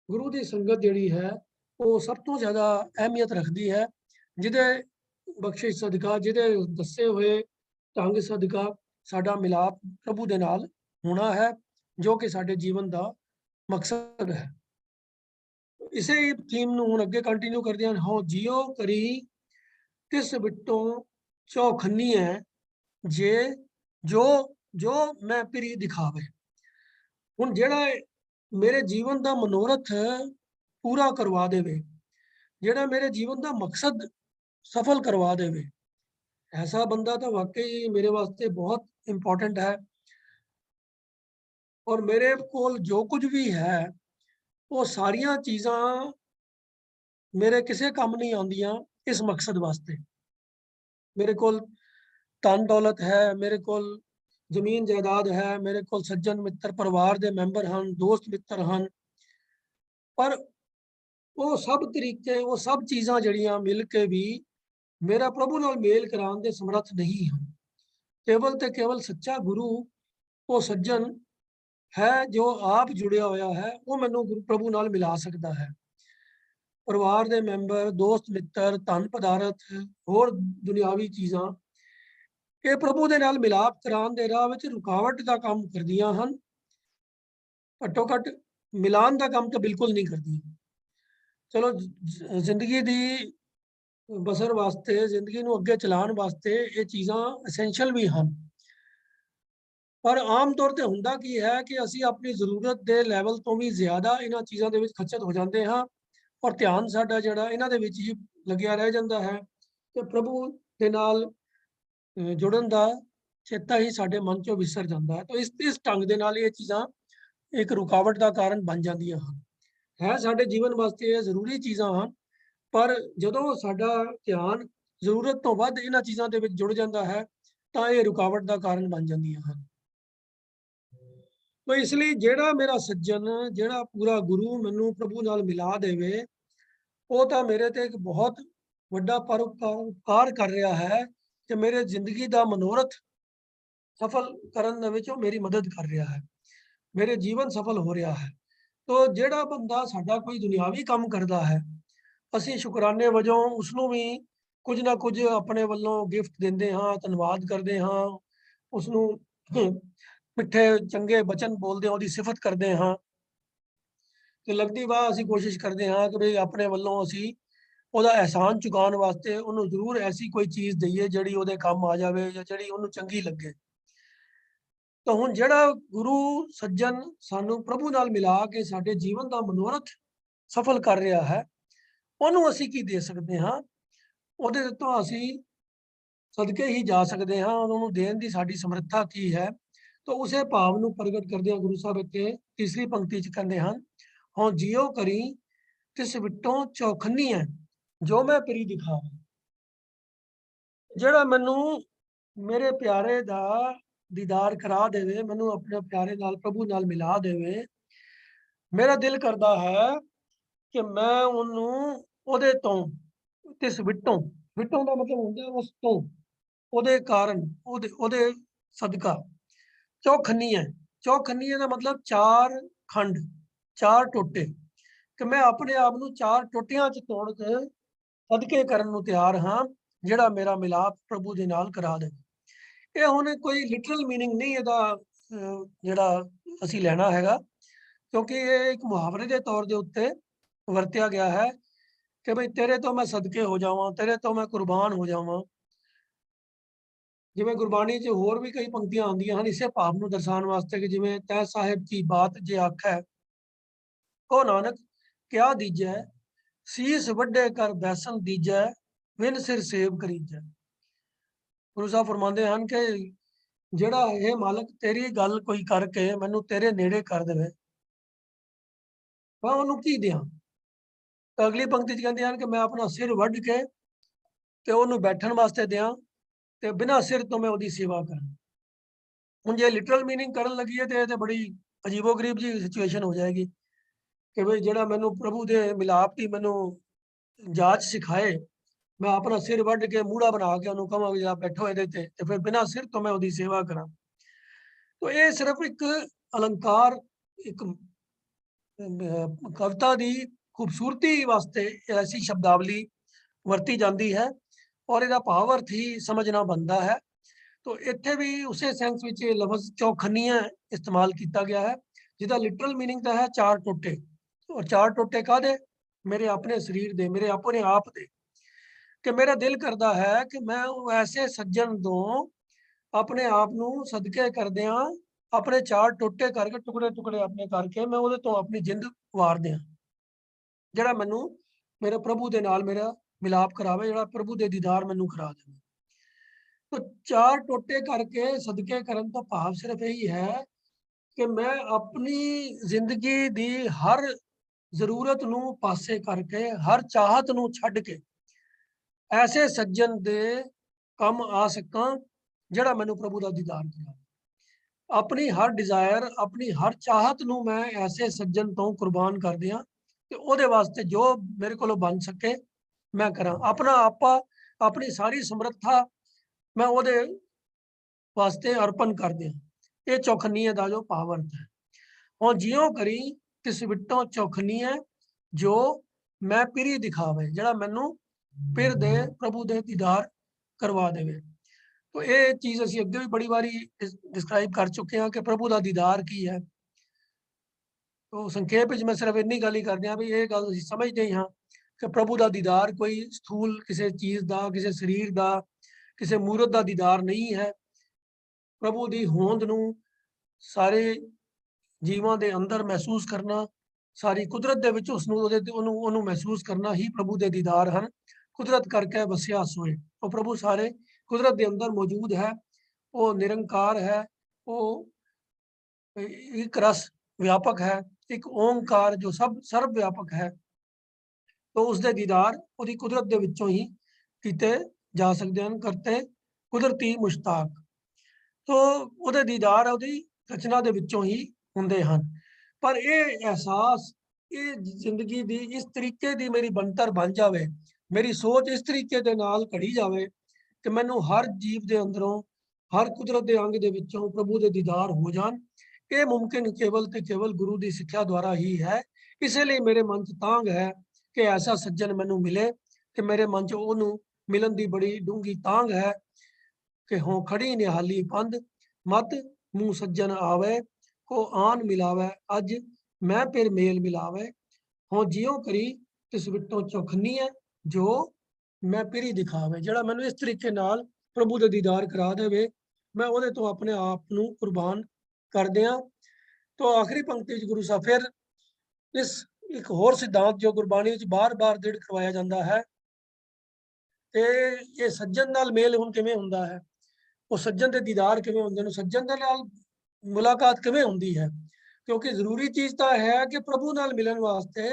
ਗੁਰੂ ਦੀ ਸੰਗਤ ਜਿਹੜੀ ਹੈ ਉਹ ਸਭ ਤੋਂ ਜ਼ਿਆਦਾ ਅਹਿਮੀਅਤ ਰੱਖਦੀ ਹੈ, ਜਿਹਦੇ ਬਖਸ਼ਿਸ਼ ਸਦਕਾ, ਜਿਹਦੇ ਦੱਸੇ ਹੋਏ ਢੰਗ ਸਦਕਾ ਸਾਡਾ ਮਿਲਾਪ ਪ੍ਰਭੂ ਦੇ ਨਾਲ ਹੋਣਾ ਹੈ, ਜੋ ਕਿ ਸਾਡੇ ਜੀਵਨ ਦਾ ਮਕਸਦ ਹੈ। ਇਸੇ ਥੀਮ ਨੂੰ ਹੁਣ ਅੱਗੇ ਕੰਟੀਨਿਊ ਕਰਦੇ ਹਾਂ। ਹੋ ਜਿਉ ਕਰੀ ਕਿਸ ਬਿਟੋਂ ਚੌਖੰਨੀ ਹੈ, ਜੇ ਜੋ ਮੈਂ ਪਿਰੀ ਦਿਖਾਵੇ। ਹੁਣ ਜਿਹੜਾ ਮੇਰੇ ਜੀਵਨ ਦਾ ਮਨੋਰਥ ਪੂਰਾ ਕਰਵਾ ਦੇਵੇ, ਜਿਹੜਾ ਮੇਰੇ ਜੀਵਨ ਦਾ ਮਕਸਦ ਸਫਲ ਕਰਵਾ ਦੇਵੇ, ਐਸਾ ਬੰਦਾ ਤਾਂ ਵਾਕਈ ਮੇਰੇ ਵਾਸਤੇ ਬਹੁਤ ਇੰਪੋਰਟੈਂਟ ਹੈ। और मेरे कोल जो कुछ भी है वो सारियां चीज़ां मेरे किसी काम नहीं आਉਂਦੀਆਂ इस मकसद वास्ते। मेरे कोल धन दौलत है, मेरे कोल ਜ਼ਮੀਨ ਜਾਇਦਾਦ है, मेरे कोल सज्जन मित्र परिवार ਦੇ ਮੈਂਬਰ ਹਨ, ਦੋਸਤ ਮਿੱਤਰ ਹਨ, ਪਰ ਉਹ ਸਭ ਤਰੀਕੇ, ਉਹ ਸਭ ਚੀਜ਼ਾਂ ਜਿਹੜੀਆਂ ਮਿਲ ਕੇ ਵੀ ਮੇਰਾ ਪ੍ਰਭੂ ਨਾਲ ਮੇਲ ਕਰਾਉਣ ਦੇ ਸਮਰੱਥ ਨਹੀਂ ਹਨ। ਕੇਵਲ ਤੇ ਕੇਵਲ ਸੱਚਾ ਗੁਰੂ, ਉਹ ਸੱਜਣ ਹੈ ਜੋ ਆਪ ਜੁੜਿਆ ਹੋਇਆ ਹੈ, ਉਹ ਮੈਨੂੰ ਗੁਰੂ ਪ੍ਰਭੂ ਨਾਲ ਮਿਲਾ ਸਕਦਾ ਹੈ। ਪਰਿਵਾਰ ਦੇ ਮੈਂਬਰ, ਦੋਸਤ ਮਿੱਤਰ, ਧਨ ਪਦਾਰਥ, ਹੋਰ ਦੁਨਿਆਵੀ ਚੀਜ਼ਾਂ ਇਹ ਪ੍ਰਭੂ ਦੇ ਨਾਲ ਮਿਲਾਪ ਕਰਾਉਣ ਦੇ ਰਾਹ ਵਿੱਚ ਰੁਕਾਵਟ ਦਾ ਕੰਮ ਕਰਦੀਆਂ ਹਨ। ਘੱਟੋ ਘੱਟ ਮਿਲਾਨ ਦਾ ਕੰਮ ਤਾਂ ਬਿਲਕੁਲ ਨਹੀਂ ਕਰਦੀਆਂ। ਚਲੋ ਜ਼ਿੰਦਗੀ ਦੀ ਬਸਰ ਵਾਸਤੇ, ਜ਼ਿੰਦਗੀ ਨੂੰ ਅੱਗੇ ਚਲਾਉਣ ਵਾਸਤੇ ਇਹ ਚੀਜ਼ਾਂ ਐਸੈਂਸ਼ੀਅਲ ਵੀ ਹਨ। ਪਰ ਆਮ ਤੌਰ ਤੇ ਹੁੰਦਾ ਕੀ ਹੈ ਕਿ ਅਸੀਂ ਆਪਣੀ ਜ਼ਰੂਰਤ ਦੇ ਲੈਵਲ ਤੋਂ ਵੀ ਜ਼ਿਆਦਾ ਇਹਨਾਂ ਚੀਜ਼ਾਂ ਦੇ ਵਿੱਚ ਖੱਚਤ ਹੋ ਜਾਂਦੇ ਹਾਂ ਔਰ ਧਿਆਨ ਸਾਡਾ ਜਿਹੜਾ ਇਹਨਾਂ ਦੇ ਵਿੱਚ ਹੀ ਲੱਗਿਆ ਰਹਿ ਜਾਂਦਾ ਹੈ ਤੇ ਪ੍ਰਭੂ ਦੇ ਨਾਲ ਜੁੜਨ ਦਾ ਚੇਤਾ ਹੀ ਸਾਡੇ ਮਨ ਚੋਂ ਵਿਸਰ ਜਾਂਦਾ ਹੈ। ਤਾਂ ਇਸ ਢੰਗ ਦੇ ਨਾਲ ਇਹ ਚੀਜ਼ਾਂ ਇੱਕ ਰੁਕਾਵਟ ਦਾ ਕਾਰਨ ਬਣ ਜਾਂਦੀਆਂ ਹਨ। ਹੈ ਸਾਡੇ ਜੀਵਨ ਵਾਸਤੇ ਇਹ ਜ਼ਰੂਰੀ ਚੀਜ਼ਾਂ ਹਨ, ਪਰ ਜਦੋਂ ਸਾਡਾ ਧਿਆਨ ਜ਼ਰੂਰਤ ਤੋਂ ਵੱਧ ਇਹਨਾਂ ਚੀਜ਼ਾਂ ਦੇ ਵਿੱਚ ਜੁੜ ਜਾਂਦਾ ਹੈ ਤਾਂ ਇਹ ਰੁਕਾਵਟ ਦਾ ਕਾਰਨ ਬਣ ਜਾਂਦੀਆਂ ਹਨ। तो इसलिए जेड़ा मेरा सज्जन, जेड़ा पूरा गुरु मैनू प्रभु नाल मिला देवे, वो तो मेरे ते एक बहुत वड्डा परोपकार कर रहा है कि मेरे जिंदगी दा मनोरथ सफल करन दे विच मेरी मदद कर रहा है, मेरे जीवन सफल हो रहा है। तो जेड़ा बंदा साडा कोई दुनियावी काम करता है, असीं शुकराने वजों उसनूं भी कुछ ना कुछ अपने वल्लों गिफ्ट दिंदे हां, धन्नवाद करदे हां, उसनूं मिठे चंगे बचन बोलते हैं, ਉਹਦੀ ਸਿਫਤ ਕਰਦੇ ਹਾਂ ਤੇ ਲੱਗਦੀ ਵਾਹ ਅਸੀਂ ਕੋਸ਼ਿਸ਼ ਕਰਦੇ ਹਾਂ ਕਿ ਵੀ ਆਪਣੇ ਵੱਲੋਂ ਅਸੀਂ ਉਹਦਾ ਅਹਿਸਾਨ ਚੁਕਾਉਣ ਵਾਸਤੇ ਉਹਨੂੰ ਜ਼ਰੂਰ ਐਸੀ ਕੋਈ ਚੀਜ਼ ਦਈਏ ਜਿਹੜੀ ਉਹਦੇ ਕੰਮ ਆ ਜਾਵੇ ਜਾਂ ਜਿਹੜੀ ਉਹਨੂੰ ਚੰਗੀ ਲੱਗੇ। ਤਾਂ ਹੁਣ ਜਿਹੜਾ ਗੁਰੂ ਸੱਜਣ ਸਾਨੂੰ ਪ੍ਰਭੂ ਨਾਲ ਮਿਲਾ ਕੇ ਸਾਡੇ ਜੀਵਨ ਦਾ ਮਨੋਰਥ ਸਫਲ ਕਰ ਰਿਹਾ ਹੈ, ਉਹਨੂੰ ਅਸੀਂ ਕੀ ਦੇ ਸਕਦੇ ਹਾਂ? ਉਹਦੇ ਤੋਂ ਅਸੀਂ ਸਦਕੇ ਹੀ ਜਾ ਸਕਦੇ ਹਾਂ। ਉਹਨੂੰ ਦੇਣ ਦੀ ਸਾਡੀ ਸਮਰੱਥਾ ਕੀ ਹੈ? तो उसे भाव ਨੂੰ ਪ੍ਰਗਟ ਕਰਦੇ ਆ ਗੁਰੂ ਸਾਹਿਬ ਇੱਥੇ ਤੀਸਰੀ ਪੰਕਤੀ ਚ ਕਹਿੰਦੇ ਹਨ, ਹਉ ਜਿਉ ਕਰੀ ਤਿਸ ਵਿਟੋਂ ਚੌਖੰਨੀ ਹੈ ਜੋ ਮੈਂ ਪਰੀ ਦਿਖਾਵਾਂ। ਜਿਹੜਾ ਮੈਨੂੰ ਮੇਰੇ ਪਿਆਰੇ ਦਾ ਦੀਦਾਰ ਕਰਾ ਦੇਵੇ, ਮੈਨੂੰ ਆਪਣੇ ਪਿਆਰੇ ਨਾਲ ਪ੍ਰਭੂ ਨਾਲ ਮਿਲਾ ਦੇਵੇ, ਮੇਰਾ ਦਿਲ ਕਰਦਾ ਹੈ ਕਿ ਮੈਂ ਉਹਨੂੰ ਉਹਦੇ ਤੋਂ ਤਿਸ ਵਿਟੋਂ, ਵਿਟੋਂ ਦਾ ਮਤਲਬ ਹੁੰਦਾ ਉਸ ਤੋਂ, ਉਹਦੇ ਕਾਰਨ, ਉਹਦੇ ਸਦਕਾ चौखन्नी है। चौखन्नी का मतलब चार खंड, चार टोटे, कि मैं अपने आप को चार टोटियां च तोड़ के सदके करन नूं तैयार हाँ, जिहड़ा मेरा मिलाप प्रभु दे नाल करा दे। ये हुण कोई लिटरल मीनिंग नहीं इहदा जिहड़ा असीं लैना हैगा, क्योंकि ये एक मुहावरे के तौर के उत्ते वरतिया गया है कि बई तेरे तो मैं सदके हो जावां, तेरे तो मैं कुर्बान हो जावां। जिवें गुरबाणी च होर भी कई पंक्तियां आउंदियां हन इसे भाव नूं दर्शाउण वास्ते कि जिवें तै साहिब की बात जे आखै ओ नानक क्या दीजै, शीस वड्डे कर बैसन दीजै, विन सिर सेव करीजै। गुरु साहब फरमांदे हन कि जिहड़ा हे मालक तेरी गल कोई करके मैनूं तेरे नेड़े कर देवे, मैं उहनूं की देआं। तां अगली पंक्ति च कहंदे हन कि मैं अपना सिर वड्ड के ते उहनूं बैठण वास्ते देआं ते बिना सिर तो मैं ਉਹਦੀ सेवा करा। ਹੁਣ ਜੇ ਲਿਟਰਲ मीनिंग ਕਰਨ ਲੱਗੀਏ ਤੇ ਇਹ ਤੇ ਬੜੀ ਅਜੀਬੋ ਗਰੀਬ ਜੀ ਸਿਚੁਏਸ਼ਨ ਹੋ ਜਾਏਗੀ ਕਿ ਬਈ ਜਿਹੜਾ ਮੈਨੂੰ ਪ੍ਰਭੂ ਦੇ ਮਿਲਾਪ ਦੀ ਮੈਨੂੰ ਜਾਚ ਸਿਖਾਏ, ਮੈਂ ਆਪਣਾ ਸਿਰ ਵੱਢ ਕੇ ਮੂੜਾ ਬਣਾ ਕੇ ਉਹਨੂੰ ਕਹਾਂ ਵੀ ਆ ਬੈਠੋ ਇਹਦੇ ਤੇ ਫਿਰ ਬਿਨਾਂ ਸਿਰ ਤੋਂ ਮੈਂ ਉਹਦੀ ਸੇਵਾ ਕਰਾਂ। तो ਇਹ ਸਿਰਫ ਇੱਕ ਅਲੰਕਾਰ, ਇੱਕ ਕਵਿਤਾ ਦੀ ਖੂਬਸੂਰਤੀ ਵਾਸਤੇ ਐਸੀ ਸ਼ਬਦਾਵਲੀ ਵਰਤੀ ਜਾਂਦੀ ਹੈ ਔਰ ਇਹਦਾ ਭਾਵ ਅਰਥ ਹੀ ਸਮਝਣਾ ਬਣਦਾ ਹੈ। तो इत्थे भी उसे सेंस विच लफ्ज चौखन्नियां इस्तेमाल किया गया है, जिसका लिटरल मीनिंग तो है चार टोटे। और चार टोटे काहदे? मेरे अपने शरीर दे, मेरे अपने आप दे। कि मेरा दिल करता है कि मैं ऐसे सज्जन तो अपने आप नूं सदके करदियां अपने चार टोटे करके टुकड़े टुकड़े अपने करके मैं उहदे तो अपनी जिंद वार दियां, जिहड़ा मैनूं मेरे प्रभु दे नाल मेरा मिलाप करावे, जिहड़ा प्रभु दे दीदार मैनूं करा देवे। तो चार टोटे करके सदके करन तो भाव सिर्फ यही है कि मैं अपनी जिंदगी दी हर जरूरत नू पासे करके, हर चाहत नू छड्ड के ऐसे सज्जन दे कम आ सकां ਜਿਹੜਾ ਮੈਨੂੰ ਪ੍ਰਭੂ ਦਾ ਦੀਦਾਰ ਕਰਾ। ਆਪਣੀ ਹਰ ਡਿਜ਼ਾਇਰ, ਆਪਣੀ ਹਰ ਚਾਹਤ ਨੂੰ ਮੈਂ ਐਸੇ ਸੱਜਣ ਤੋਂ ਕੁਰਬਾਨ ਕਰ ਦਿਆਂ ਤੇ ਉਹਦੇ ਵਾਸਤੇ ਜੋ ਮੇਰੇ ਕੋਲੋਂ ਬਣ ਸਕੇ ਮੈਂ ਕਰਾਂ। ਆਪਣਾ ਆਪਾ, ਆਪਣੀ ਸਾਰੀ ਸਮਰੱਥਾ ਮੈਂ ਉਹਦੇ ਵਾਸਤੇ ਅਰਪਣ ਕਰ ਦਿਆਂ। ਇਹ ਚੌਖਨੀਏ ਦਾ ਜੋ ਭਾਵ-ਅਰਥ ਹੈ। ਹੁਣ ਜਿਉਂ ਕਰੀ ਤਿਸ ਵਿਟੋਂ ਚੌਖਨੀਏ ਜੋ ਮੈਂ ਪਿਰੀ ਦਿਖਾਵੇ, ਜਿਹੜਾ ਮੈਨੂੰ ਪਿਰ ਦੇ ਪ੍ਰਭੂ ਦੇ ਦੀਦਾਰ ਕਰਵਾ ਦੇਵੇ। तो ये चीज़ असीं अगे भी बड़ी बारी डिस्क्राइब कर चुके हैं कि प्रभु का दीदार की है। तो संखेप में मैं सिर्फ इन्नी गल ही कर दिया भी ये गल असीं समझते ही हाँ कि प्रभु का दीदार कोई स्थूल किसी चीज़ का, किसी शरीर का, किसी मूरत का दीदार नहीं है। प्रभु की होंद नूं सारे जीवां दे अंदर महसूस करना, सारी कुदरत दे विच उसनूं उहनूं महसूस करना ही प्रभु के दीदार हैं। कुदरत करके वसिया सोए, तो प्रभु सारे कुदरत के अंदर मौजूद है, वो निरंकार है, वो एक रस व्यापक है, एक ओंकार जो सब सर्व व्यापक है। तो उसके दीदार उसकी कुदरत के विचों ही किते जा सकते हैं, करते कुदरती मुश्ताक। तो ਉਹਦੇ दीदार ਉਹਦੀ रचना के विचों ही ਹੁੰਦੇ ਹਨ। पर यह एहसास ये जिंदगी की इस तरीके की मेरी बनतर बन जाए, मेरी सोच इस तरीके के नाल घड़ी जाए कि मैनू हर जीव के अंदरों, हर कुदरत के अंग के विचों प्रभु के दीदार हो जान। ये मुमकिन केवल ते केवल गुरु की सिक्ख्या द्वारा ही है। इसलिए मेरे मन च तांग है कि ऐसा सज्जन मैनू मिले, कि मेरे मन च उहनूं मिलन की बड़ी डूंगी तांग है कि हों खड़ी निहाली पंध मत मुँह सज्जन आवे को आन मिलावे अज मैं फिर मेल मिलावे। हों जियों करी तिस विटों चौखनी है जो मैं पिरी दिखावे, ਜਿਹੜਾ ਮੈਨੂੰ ਇਸ ਤਰੀਕੇ ਨਾਲ ਪ੍ਰਭੂ ਦੇ ਦੀਦਾਰ ਕਰਾ ਦੇਵੇ, ਮੈਂ ਉਹਦੇ ਤੋਂ ਆਪਣੇ ਆਪ ਨੂੰ ਕੁਰਬਾਨ ਕਰ ਦਿਆਂ। तो आखिरी पंक्ति ਵਿੱਚ ਗੁਰੂ ਸਾਹਿਬ ਫਿਰ ਇਸ ਇੱਕ ਹੋਰ ਸਿਧਾਂਤ ਜੋ ਗੁਰਬਾਣੀ ਵਿੱਚ ਬਾਰ-ਬਾਰ ਦ੍ਰਿੜ ਕਰਵਾਇਆ ਜਾਂਦਾ ਹੈ ਤੇ ਇਹ ਸੱਜਣ ਨਾਲ ਮੇਲ ਹੁਣ ਕਿਵੇਂ ਹੁੰਦਾ ਹੈ, ਉਹ ਸੱਜਣ ਦੇ ਦੀਦਾਰ ਕਿਵੇਂ ਹੁੰਦੇ ਨੇ, ਸੱਜਣ ਦੇ ਨਾਲ ਮੁਲਾਕਾਤ ਕਿਵੇਂ ਹੁੰਦੀ ਹੈ। ਕਿਉਂਕਿ ਜ਼ਰੂਰੀ ਚੀਜ਼ ਤਾਂ ਹੈ ਕਿ ਪ੍ਰਭੂ ਨਾਲ ਮਿਲਣ ਵਾਸਤੇ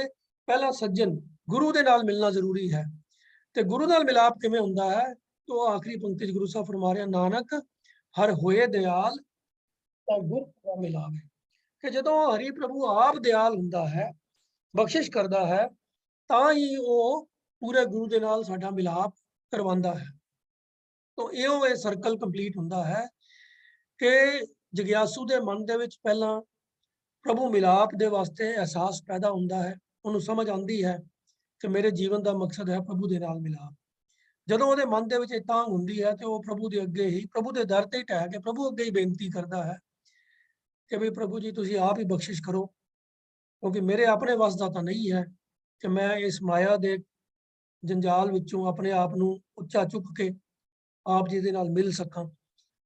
ਪਹਿਲਾਂ ਸੱਜਣ ਗੁਰੂ ਦੇ ਨਾਲ ਮਿਲਣਾ ਜ਼ਰੂਰੀ ਹੈ। ਤੇ ਗੁਰੂ ਨਾਲ ਮਿਲਾਪ ਕਿਵੇਂ ਹੁੰਦਾ ਹੈ, तो आखिरी पंक्ति गुरु साहब फरमा रहे नानक हर होए दयाल ਤਾਂ ਗੁਰ ਦਾ ਮਿਲਾਵੇ। ਕਿ ਜਦੋਂ ਹਰੀ ਪ੍ਰਭੂ ਆਪ ਦਿਆਲ ਹੁੰਦਾ ਹੈ, ਬਖਸ਼ਿਸ਼ ਕਰਦਾ ਹੈ, ਤਾਂ ਹੀ ਉਹ ਪੂਰੇ ਗੁਰੂ ਦੇ ਨਾਲ ਸਾਡਾ ਮਿਲਾਪ ਕਰਵਾਉਂਦਾ ਹੈ। तो ਇਹ ਸਰਕਲ ਕੰਪਲੀਟ ਹੁੰਦਾ ਹੈ ਕਿ ਜਗਿਆਸੂ ਦੇ ਮਨ ਦੇ ਵਿੱਚ ਪਹਿਲਾਂ ਪ੍ਰਭੂ ਮਿਲਾਪ ਦੇ ਵਾਸਤੇ ਅਹਿਸਾਸ ਪੈਦਾ ਹੁੰਦਾ ਹੈ, ਉਹਨੂੰ ਸਮਝ ਆਉਂਦੀ ਹੈ ਕਿ ਮੇਰੇ ਜੀਵਨ ਦਾ ਮਕਸਦ ਹੈ ਪ੍ਰਭੂ ਦੇ ਨਾਲ ਮਿਲਾਪ। ਜਦੋਂ ਉਹਦੇ ਮਨ ਦੇ ਵਿੱਚ ਇਹ ਤਾਂਘ ਹੁੰਦੀ ਹੈ ਤੇ ਉਹ ਪ੍ਰਭੂ ਦੇ ਅੱਗੇ ਹੀ, ਪ੍ਰਭੂ ਦੇ ਦਰ ਤੇ ਟਹਿ ਕੇ ਪ੍ਰਭੂ ਅੱਗੇ ਹੀ ਬੇਨਤੀ ਕਰਦਾ ਹੈ ਕਿ ਵੀ ਪ੍ਰਭੂ ਜੀ ਤੁਸੀਂ ਆਪ ਹੀ ਬਖਸ਼ਿਸ਼ ਕਰੋ, ਕਿਉਂਕਿ ਮੇਰੇ ਆਪਣੇ ਵੱਸ ਦਾ ਤਾਂ ਨਹੀਂ ਹੈ ਕਿ ਮੈਂ ਇਸ ਮਾਇਆ ਦੇ ਜੰਜਾਲ ਵਿੱਚੋਂ ਆਪਣੇ ਆਪ ਨੂੰ ਉੱਚਾ ਚੁੱਕ ਕੇ ਆਪ ਜੀ ਦੇ ਨਾਲ ਮਿਲ ਸਕਾਂ।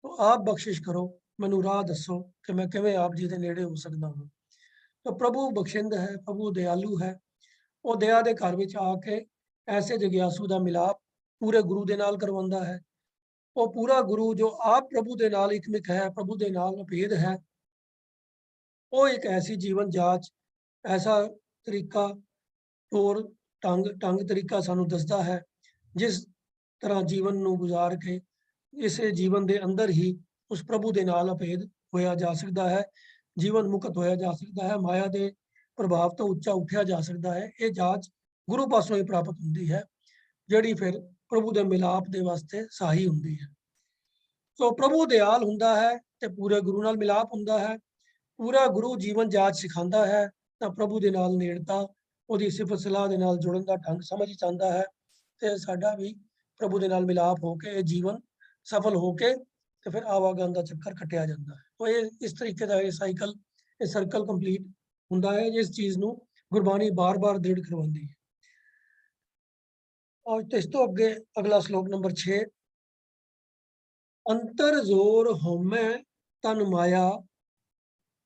तो आप बख्शिश करो, मैनू राह दसो कि मैं किवें आप जी के नेड़े हो सकता हूँ। तो प्रभु बख्शिंद है, प्रभु दयालु है, वो दया के घर में आके ऐसे जगियासू का मिलाप पूरे गुरु के नाल करवांदा है। वो पूरा गुरु जो आप प्रभु के नाल इकमिक है, प्रभु के नाल अभेद है, वो एक ऐसी जीवन जाच, ऐसा तरीका तौर ढंग तरीका सानू दसदा है जिस तरह जीवन नू गुजार के इस जीवन के अंदर ही उस प्रभु के नाल अभेद होया जा सकता है, जीवन मुक्त होया जा सकता है, माया के प्रभाव तो उच्चा उठा जा सकता है। ये जाच गुरु पासों ही प्राप्त होती है, जिहड़ी फिर प्रभु के मिलाप के वास्ते सही होती है। तो प्रभु दयाल हुंदा है ते पूरे गुरु नाल मिलाप हुंदा है, पूरा गुरु जीवन जाच सिखांदा है, तो प्रभु के नाल नेड़ता उहदी सिफत सलाह दे नाल जुड़न दा ढंग समझ चाहता है, ते साडा भी प्रभु के नाल मिलाप होके ये जीवन सफल होके तो फिर आवागमन का चक्कर कटिया जाता है। तो ये इस तरीके का ये साइकिल, ये सर्कल कंप्लीट होंदा है, जिस चीज़ नू गुरबाणी बार बार दृढ़ करवाती है। और तो इस तो अगे अगला श्लोक नंबर 6, अंतर जोर होमै तन माया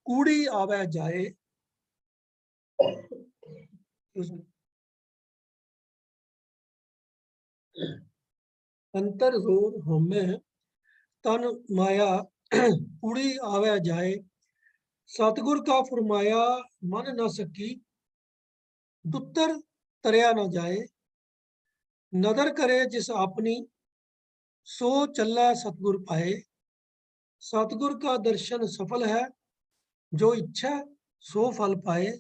कूड़ी आवे जाए। अंतर जोर होमै तन माया कूड़ी आवे जाए, सतगुर का फरमाया मन न सकी, दुत्तर तरया न जाए। नदर करे जिस अपनी, सो चला सतगुर पाए। सतगुर का दर्शन सफल है, जो इच्छा सो फल पाए।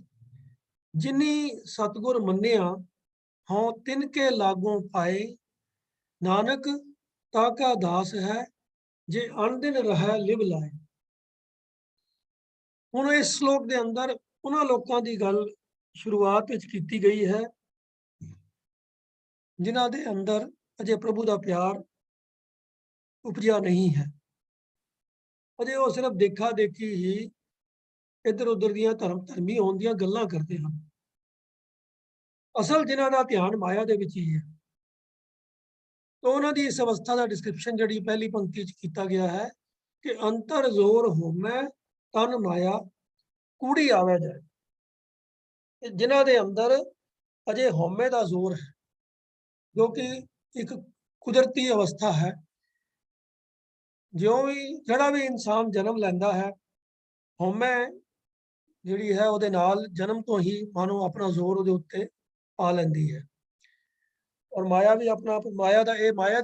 जिनी सतगुर मन्निया, हों तिनके लागों पाए। नानक ताका दास है, जे अनदिन रह लिव लाए। ਹੁਣ ਇਸ ਸ਼ਲੋਕ ਦੇ ਅੰਦਰ ਉਹਨਾਂ ਲੋਕਾਂ ਦੀ ਗੱਲ ਸ਼ੁਰੂਆਤ ਵਿੱਚ ਕੀਤੀ ਗਈ ਹੈ ਜਿਨ੍ਹਾਂ ਦੇ ਅੰਦਰ ਅਜੇ ਪ੍ਰਭੂ ਦਾ ਪਿਆਰ ਉਪਜਿਆ ਨਹੀਂ ਹੈ। ਅਜੇ ਉਹ ਸਿਰਫ ਦੇਖਾ ਦੇਖੀ ਹੀ ਇੱਧਰ ਉੱਧਰ ਦੀਆਂ ਧਰਮੀ ਹੋਣ ਦੀਆਂ ਗੱਲਾਂ ਕਰਦੇ ਹਨ। ਅਸਲ ਜਿਨ੍ਹਾਂ ਦਾ ਧਿਆਨ ਮਾਇਆ ਦੇ ਵਿੱਚ ਹੀ ਹੈ। ਤਾਂ ਉਹਨਾਂ ਦੀ ਇਸ ਅਵਸਥਾ ਦਾ ਡਿਸਕ੍ਰਿਪਸ਼ਨ ਜਿਹੜੀ ਪਹਿਲੀ ਪੰਕਤੀ 'ਚ ਕੀਤਾ ਗਿਆ ਹੈ ਕਿ ਅੰਤਰ ਜ਼ੋਰ ਹੋਮੈ ਤਨ ਮਾਇਆ ਕੂੜੀ ਆਵੇ ਜਾਏ। ਜਿਨ੍ਹਾਂ ਦੇ ਅੰਦਰ ਅਜੇ ਹਉਮੈ ਦਾ ਜ਼ੋਰ ਹੈ ਜੋ ਕਿ ਇੱਕ ਕੁਦਰਤੀ ਅਵਸਥਾ ਹੈ। ਜਿਉਂ ਵੀ ਜਿਹੜਾ ਵੀ ਇਨਸਾਨ ਜਨਮ ਲੈਂਦਾ ਹੈ ਹਉਮੈ ਜਿਹੜੀ ਹੈ ਉਹਦੇ ਨਾਲ ਜਨਮ ਤੋਂ ਹੀ ਮਾਨੋ ਆਪਣਾ ਜ਼ੋਰ ਉਹਦੇ ਉੱਤੇ ਪਾ ਲੈਂਦੀ ਹੈ। ਔਰ ਮਾਇਆ ਵੀ ਆਪਣਾ ਮਾਇਆ ਦਾ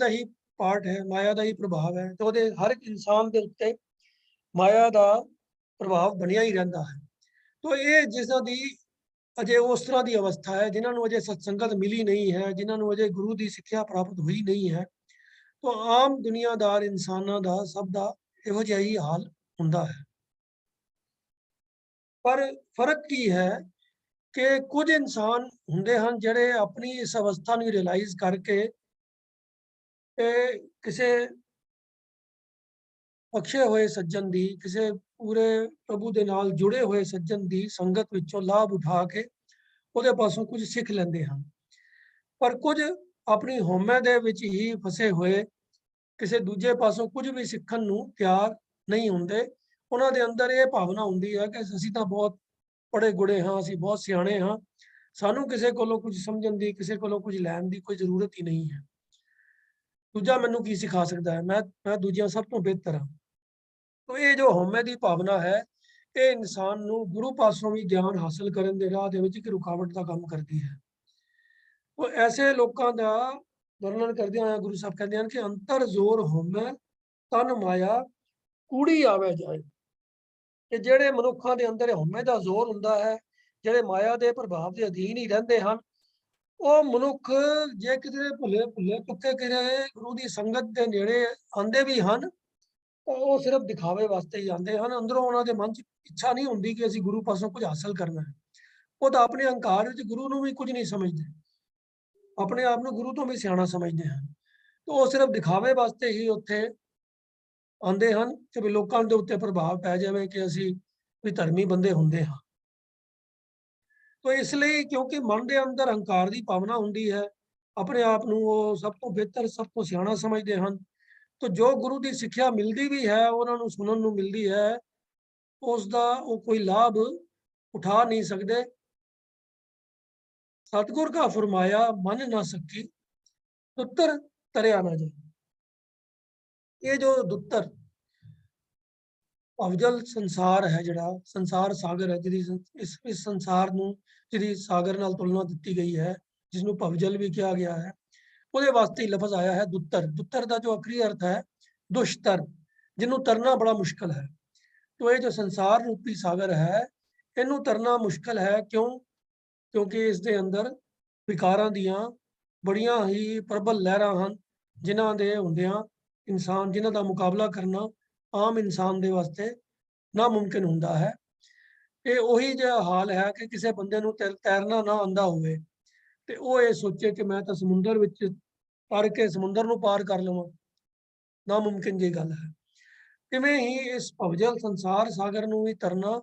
ਹੀ ਪਾਰਟ ਹੈ, ਮਾਇਆ ਦਾ ਹੀ ਪ੍ਰਭਾਵ ਹੈ ਤੇ ਉਹਦੇ ਹਰ ਇੱਕ ਇਨਸਾਨ ਦੇ ਉੱਤੇ ਮਾਇਆ ਦਾ ਪ੍ਰਭਾਵ ਬਣਿਆ ਹੀ ਰਹਿੰਦਾ ਹੈ। ਤੋ ਇਹ ਜਿਸਾਂ ਦੀ ਅਜੇ ਉਸ ਤਰ੍ਹਾਂ ਦੀ ਅਵਸਥਾ ਹੈ ਜਿਨ੍ਹਾਂ ਨੂੰ ਅਜੇ ਸਤਸੰਗਤ ਮਿਲੀ ਨਹੀਂ ਹੈ, ਜਿਨ੍ਹਾਂ ਨੂੰ ਅਜੇ ਗੁਰੂ ਦੀ ਸਿੱਖਿਆ ਪ੍ਰਾਪਤ ਹੋਈ ਨਹੀਂ ਹੈ। ਤੋ ਆਮ ਦੁਨੀਆਦਾਰ ਇਨਸਾਨਾਂ ਦਾ ਸਭ ਦਾ ਇਹੋ ਜਿਹਾ ਹੀ ਹਾਲ ਹੁੰਦਾ ਹੈ। ਪਰ ਫਰਕ ਕੀ ਹੈ ਕਿ ਕੁਝ ਇਨਸਾਨ ਹੁੰਦੇ ਹਨ ਜਿਹੜੇ ਆਪਣੀ ਇਸ ਅਵਸਥਾ ਨੂੰ ਰਿਅਲਾਈਜ਼ ਕਰਕੇ ਕਿਸੇ ਬਖਸ਼ੇ ਹੋਏ ਸੱਜਣ ਦੀ, ਕਿਸੇ ਪੂਰੇ ਪ੍ਰਭੂ ਦੇ ਨਾਲ ਜੁੜੇ ਹੋਏ ਸੱਜਣ ਦੀ ਸੰਗਤ ਵਿੱਚੋਂ ਲਾਭ ਉਠਾ ਕੇ ਉਹਦੇ ਪਾਸੋਂ ਕੁਝ ਸਿੱਖ ਲੈਂਦੇ ਹਨ। ਪਰ ਕੁਝ ਆਪਣੀ ਹਉਮੈ ਦੇ ਵਿੱਚ ਹੀ ਫਸੇ ਹੋਏ ਕਿਸੇ ਦੂਜੇ ਪਾਸੋਂ ਕੁਝ ਵੀ ਸਿੱਖਣ ਨੂੰ ਤਿਆਰ ਨਹੀਂ ਹੁੰਦੇ। ਉਹਨਾਂ ਦੇ ਅੰਦਰ ਇਹ ਭਾਵਨਾ ਹੁੰਦੀ ਹੈ ਕਿ ਅਸੀਂ ਤਾਂ ਬਹੁਤ ਪੜ੍ਹੇ ਗੁੜੇ ਹਾਂ, ਅਸੀਂ ਬਹੁਤ ਸਿਆਣੇ ਹਾਂ, ਸਾਨੂੰ ਕਿਸੇ ਕੋਲੋਂ ਕੁਝ ਸਮਝਣ ਦੀ, ਕਿਸੇ ਕੋਲੋਂ ਕੁਝ ਲੈਣ ਦੀ ਕੋਈ ਜ਼ਰੂਰਤ ਹੀ ਨਹੀਂ ਹੈ। ਦੂਜਾ ਮੈਨੂੰ ਕੀ ਸਿਖਾ ਸਕਦਾ ਹੈ, ਮੈਂ ਦੂਜਿਆਂ ਸਭ ਤੋਂ ਬਿਹਤਰ ਹਾਂ। ਤੋ ਇਹ ਜੋ ਹਉਮੈ ਦੀ ਭਾਵਨਾ ਹੈ ਇਹ ਇਨਸਾਨ ਨੂੰ ਗੁਰੂ ਪਾਸੋਂ ਵੀ ਗਿਆਨ ਹਾਸਲ ਕਰਨ ਦੇ ਰਾਹ ਦੇ ਵਿੱਚ ਇੱਕ ਰੁਕਾਵਟ ਦਾ ਕੰਮ ਕਰਦੀ ਹੈ। ਉਹ ਐਸੇ ਲੋਕਾਂ ਦਾ ਵਰਣਨ ਕਰਦੇ ਹੋਏ ਗੁਰੂ ਸਾਹਿਬ ਕਹਿੰਦੇ ਹਨ ਕਿ ਅੰਤਰ ਜ਼ੋਰ ਹਉਮੈ ਤਨ ਮਾਇਆ ਕੂੜੀ ਆਵੇ ਜਾਏ। ਕਿ ਜਿਹੜੇ ਮਨੁੱਖਾਂ ਦੇ ਅੰਦਰ ਹਉਮੈ ਦਾ ਜ਼ੋਰ ਹੁੰਦਾ ਹੈ, ਜਿਹੜੇ ਮਾਇਆ ਦੇ ਪ੍ਰਭਾਵ ਦੇ ਅਧੀਨ ਹੀ ਰਹਿੰਦੇ ਹਨ, ਉਹ ਮਨੁੱਖ ਜੇ ਕਿਤੇ ਭੁੱਲੇ ਚੁੱਕੇ ਕਿਤੇ ਗੁਰੂ ਦੀ ਸੰਗਤ ਦੇ ਨੇੜੇ ਆਉਂਦੇ ਵੀ ਹਨ ਤਾਂ ਉਹ ਸਿਰਫ ਦਿਖਾਵੇ ਵਾਸਤੇ ਹੀ ਆਉਂਦੇ ਹਨ। ਅੰਦਰੋਂ ਉਹਨਾਂ ਦੇ ਮਨ 'ਚ ਇੱਛਾ ਨਹੀਂ ਹੁੰਦੀ ਕਿ ਅਸੀਂ ਗੁਰੂ ਪਾਸੋਂ ਕੁਝ ਹਾਸਲ ਕਰਨਾ ਹੈ। ਉਹ ਤਾਂ ਆਪਣੇ ਹੰਕਾਰ ਵਿੱਚ ਗੁਰੂ ਨੂੰ ਵੀ ਕੁਝ ਨਹੀਂ ਸਮਝਦੇ, ਆਪਣੇ ਆਪ ਨੂੰ ਗੁਰੂ ਤੋਂ ਵੀ ਸਿਆਣਾ ਸਮਝਦੇ ਹਨ। ਤਾਂ ਉਹ ਸਿਰਫ ਦਿਖਾਵੇ ਵਾਸਤੇ ਹੀ ਉੱਥੇ ਆਉਂਦੇ ਹਨ ਕਿ ਵੀ ਲੋਕਾਂ ਦੇ ਉੱਤੇ ਪ੍ਰਭਾਵ ਪੈ ਜਾਵੇ ਕਿ ਅਸੀਂ ਵੀ ਧਰਮੀ ਬੰਦੇ ਹੁੰਦੇ ਹਾਂ। ਤੋ ਇਸ ਲਈ ਕਿਉਂਕਿ ਮਨ ਦੇ ਅੰਦਰ ਹੰਕਾਰ ਦੀ ਭਾਵਨਾ ਹੁੰਦੀ ਹੈ, ਆਪਣੇ ਆਪ ਨੂੰ ਉਹ ਸਭ ਤੋਂ ਬਿਹਤਰ, ਸਭ ਤੋਂ ਸਿਆਣਾ ਸਮਝਦੇ ਹਨ। ਤੋ ਜੋ ਗੁਰੂ ਦੀ ਸਿੱਖਿਆ ਮਿਲਦੀ ਵੀ ਹੈ, ਉਹਨਾਂ ਨੂੰ ਸੁਣਨ ਨੂੰ ਮਿਲਦੀ ਹੈ, ਉਸ ਦਾ ਉਹ ਕੋਈ ਲਾਭ ਉਠਾ ਨਹੀਂ ਸਕਦੇ। ਸਤਿਗੁਰ ਕਾ ਫਰਮਾਇਆ ਮਨ ਨਾ ਸਕੀ, ਦੁੱਤਰ ਤਰਿਆ ਨਾ ਜਾਏ। ਇਹ ਜੋ ਦੁੱਤਰ ਭਵਜਲ ਸੰਸਾਰ ਹੈ, ਜਿਹੜਾ ਸੰਸਾਰ ਸਾਗਰ ਹੈ, ਜਿਹਦੀ ਇਸ ਸੰਸਾਰ ਨੂੰ ਜਿਹਦੀ ਸਾਗਰ ਨਾਲ ਤੁਲਨਾ ਦਿੱਤੀ ਗਈ ਹੈ, ਜਿਸ ਨੂੰ ਭਵਜਲ ਵੀ ਕਿਹਾ ਗਿਆ ਹੈ, ਉਹਦੇ ਵਾਸਤੇ ਹੀ ਲਫ਼ਜ਼ ਆਇਆ ਹੈ ਦੁੱਤਰ। ਦੁੱਤਰ ਦਾ ਜੋ ਅਖਰੀ ਅਰਥ ਹੈ ਦੁਸ਼ਤਰ, ਜਿਹਨੂੰ ਤਰਨਾ ਬੜਾ ਮੁਸ਼ਕਲ ਹੈ। ਤੋ ਇਹ ਜੋ ਸੰਸਾਰ ਰੂਪੀ ਸਾਗਰ ਹੈ ਇਹਨੂੰ ਤਰਨਾ ਮੁਸ਼ਕਲ ਹੈ। ਕਿਉਂਕਿ ਇਸ ਦੇ ਅੰਦਰ ਵਿਕਾਰਾਂ ਦੀਆਂ ਬੜੀਆਂ ਹੀ ਪ੍ਰਬਲ ਲਹਿਰਾਂ ਹਨ ਜਿਨ੍ਹਾਂ ਦੇ ਹੁੰਦਿਆਂ ਇਨਸਾਨ, ਜਿਨ੍ਹਾਂ ਦਾ ਮੁਕਾਬਲਾ ਕਰਨਾ ਆਮ ਇਨਸਾਨ ਦੇ ਵਾਸਤੇ ਨਾਮੁਮਕਿਨ ਹੁੰਦਾ ਹੈ। ਇਹ ਉਹੀ ਜਿਹਾ ਹਾਲ ਹੈ ਕਿ ਕਿਸੇ ਬੰਦੇ ਨੂੰ ਤੈਰਨਾ ਨਾ ਆਉਂਦਾ ਹੋਵੇ ਤੇ ਉਹ ਇਹ ਸੋਚੇ ਕਿ ਮੈਂ ਤਾਂ ਸਮੁੰਦਰ ਵਿੱਚ ਤਰ ਕੇ ਸਮੁੰਦਰ ਨੂੰ ਪਾਰ ਕਰ ਲਵਾਂ, ਨਾਮੁਮਕਿਨ ਜਿਹੀ ਗੱਲ ਹੈ। ਤਿਵੇਂ ਹੀ ਇਸ ਭਵਜਲ ਸੰਸਾਰ ਸਾਗਰ ਨੂੰ ਵੀ ਤਰਨਾ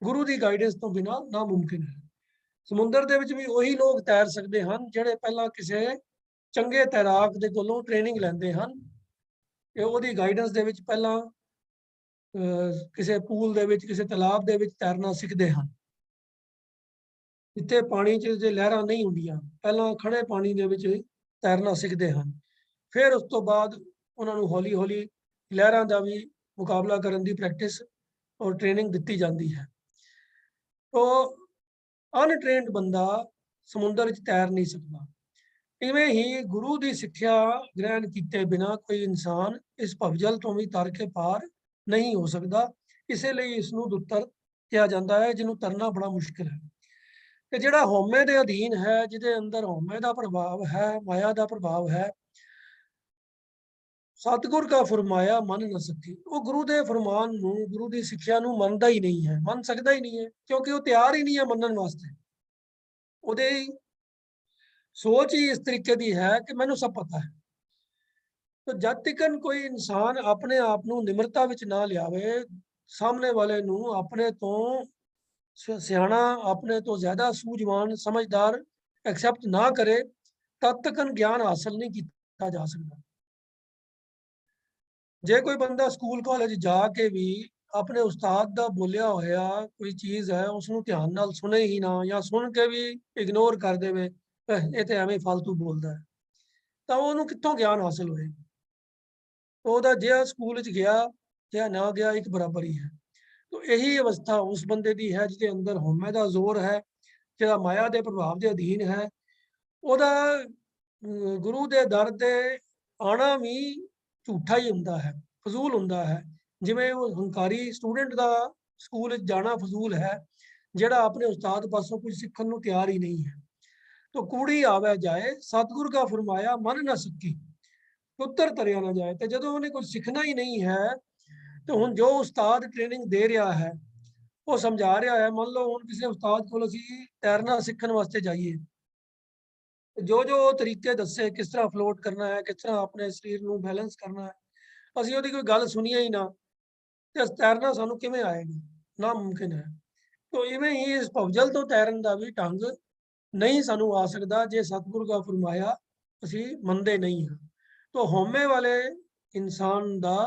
ਗੁਰੂ ਦੀ ਗਾਈਡੈਂਸ ਤੋਂ ਬਿਨਾਂ ਨਾਮੁਮਕਿਨ ਹੈ। ਸਮੁੰਦਰ ਦੇ ਵਿੱਚ ਵੀ ਉਹੀ ਲੋਕ ਤੈਰ ਸਕਦੇ ਹਨ ਜਿਹੜੇ ਪਹਿਲਾਂ ਕਿਸੇ ਚੰਗੇ ਤੈਰਾਕ ਦੇ ਕੋਲੋਂ ਟ੍ਰੇਨਿੰਗ ਲੈਂਦੇ ਹਨ ਤੇ ਉਹਦੀ ਗਾਈਡੈਂਸ ਦੇ ਵਿੱਚ ਪਹਿਲਾਂ ਕਿਸੇ ਪੂਲ ਦੇ ਵਿੱਚ, ਕਿਸੇ ਤਲਾਬ ਦੇ ਵਿੱਚ ਤੈਰਨਾ ਸਿੱਖਦੇ ਹਨ, ਜਿੱਥੇ ਪਾਣੀ 'ਚ ਜੇ ਲਹਿਰਾਂ ਨਹੀਂ ਹੁੰਦੀਆਂ, ਪਹਿਲਾਂ ਖੜੇ ਪਾਣੀ ਦੇ ਵਿੱਚ ਤੈਰਨਾ ਸਿੱਖਦੇ ਹਨ। ਫਿਰ ਉਸ ਤੋਂ ਬਾਅਦ ਉਹਨਾਂ ਨੂੰ ਹੌਲੀ ਹੌਲੀ ਲਹਿਰਾਂ ਦਾ ਵੀ ਮੁਕਾਬਲਾ ਕਰਨ ਦੀ ਪ੍ਰੈਕਟਿਸ और ट्रेनिंग दी जाती है। तो अनट्रेनड बंदा समुद्र च तैर नहीं सकता। इवें ही गुरु की सिक्ख्या ग्रहण किए बिना कोई इंसान इस भवजल तो भी तर के पार नहीं हो सकता। इसलिए इसनूं दुत्तर किया जाता है, जिन्हों तरना बड़ा मुश्किल है। ਤੇ ਜਿਹੜਾ ਹਉਮੈ ਦੇ ਅਧੀਨ ਹੈ, ਜਿਹਦੇ ਅੰਦਰ ਹਉਮੈ ਦਾ ਪ੍ਰਭਾਵ ਹੈ, ਮਾਇਆ ਦਾ ਪ੍ਰਭਾਵ ਹੈ, ਸਤਿਗੁਰ ਦਾ ਫਰਮਾਇਆ ਮੰਨ ਨਾ ਸਕੀ। ਉਹ ਗੁਰੂ ਦੇ ਫਰਮਾਨ ਨੂੰ, ਗੁਰੂ ਦੀ ਸਿੱਖਿਆ ਨੂੰ ਮੰਨਦਾ ਹੀ ਨਹੀਂ ਹੈ, ਮੰਨ ਸਕਦਾ ਹੀ ਨਹੀਂ ਹੈ, ਕਿਉਂਕਿ ਉਹ ਤਿਆਰ ਹੀ ਨਹੀਂ ਹੈ ਮੰਨਣ ਵਾਸਤੇ। ਉਹਦੇ ਸੋਚ ਹੀ ਇਸ ਤਰੀਕੇ ਦੀ ਹੈ ਕਿ ਮੈਨੂੰ ਸਭ ਪਤਾ ਹੈ। तो जब तक कोई इंसान अपने आप ਨੂੰ ਨਿਮਰਤਾ ਵਿੱਚ ਨਾ ਲਿਆਵੇ, ਸਾਹਮਣੇ ਵਾਲੇ ਨੂੰ ਆਪਣੇ ਤੋਂ ਸਿਆਣਾ, ਆਪਣੇ ਤੋਂ ਜ਼ਿਆਦਾ ਸੂਝਵਾਨ, ਸਮਝਦਾਰ ਐਕਸੈਪਟ ਨਾ ਕਰੇ, ਤਦ ਤੱਕ ਗਿਆਨ ਹਾਸਲ ਨਹੀਂ ਕੀਤਾ ਜਾ ਸਕਦਾ। ਜੇ ਕੋਈ ਬੰਦਾ ਸਕੂਲ ਕਾਲਜ ਜਾ ਕੇ ਵੀ ਆਪਣੇ ਉਸਤਾਦ ਦਾ ਬੋਲਿਆ ਹੋਇਆ ਕੋਈ ਚੀਜ਼ ਹੈ ਉਸ ਨੂੰ ਧਿਆਨ ਨਾਲ ਸੁਣੇ ਹੀ ਨਾ, ਜਾਂ ਸੁਣ ਕੇ ਵੀ ਇਗਨੋਰ ਕਰ ਦੇਵੇ, ਇਹ ਤੇ ਐਵੇਂ ਫालतू ਬੋਲਦਾ ਹੈ, ਤਾਂ ਉਹਨੂੰ ਕਿੱਥੋਂ ਗਿਆਨ ਹਾਸਲ ਹੋਏਗਾ। ਉਹਦਾ ਜਿਹਾ ਸਕੂਲ 'ਚ ਗਿਆ ਜਾਂ ਨਾ ਗਿਆ ਇੱਕ ਬਰਾਬਰ ਹੀ ਹੈ। तो यही अवस्था उस बंदे की है जिसके अंदर हौमे का जोर है, जो माया के प्रभाव के अधीन है। ਉਹਦਾ गुरु के दर ते आना भी झूठा ही ਹੁੰਦਾ है, फजूल ਹੁੰਦਾ है। जिवें वो हंकारी स्टूडेंट का स्कूल जाना फजूल है, ਜਿਹੜਾ अपने उस्ताद पासों कुछ सीखण ਨੂੰ ਤਿਆਰ ही नहीं है। तो कूड़ी आवे जाए सतगुर का फरमाया मन ना सकी, पुत्र तरिया ना जाए। तो ਜਦੋਂ ਉਹਨੇ ਕੁਝ ਸਿੱਖਣਾ ਹੀ नहीं है, तो ਹੁਣ जो उस्ताद ट्रेनिंग दे रहा है वो समझा रहा है, मान लो ਹੁਣ ਕਿਸੇ उस्ताद ਕੋਲ ਅਸੀਂ ਤੈਰਨਾ ਸਿੱਖਣ ਵਾਸਤੇ ਜਾਈਏ, जो जो तरीके दसे किस तरह फ्लोट करना है, किस तरह अपने शरीर ਨੂੰ बैलेंस करना है, ਅਸੀਂ ਉਹਦੀ ਕੋਈ ਗੱਲ ਸੁਣੀਏ ਹੀ ਨਾ ਤੇ ਤੈਰਨਾ ਸਾਨੂੰ ਕਿਵੇਂ ਆਏਗਾ, ਨਾਮੁਮਕਿਨ ਹੈ। तो इवें ही इस भवजल तो तैरन का भी ढंग नहीं सानू आ सकता जे सतगुरु का फरमाया असी मनते नहीं हाँ। तो हौमे वाले इंसान का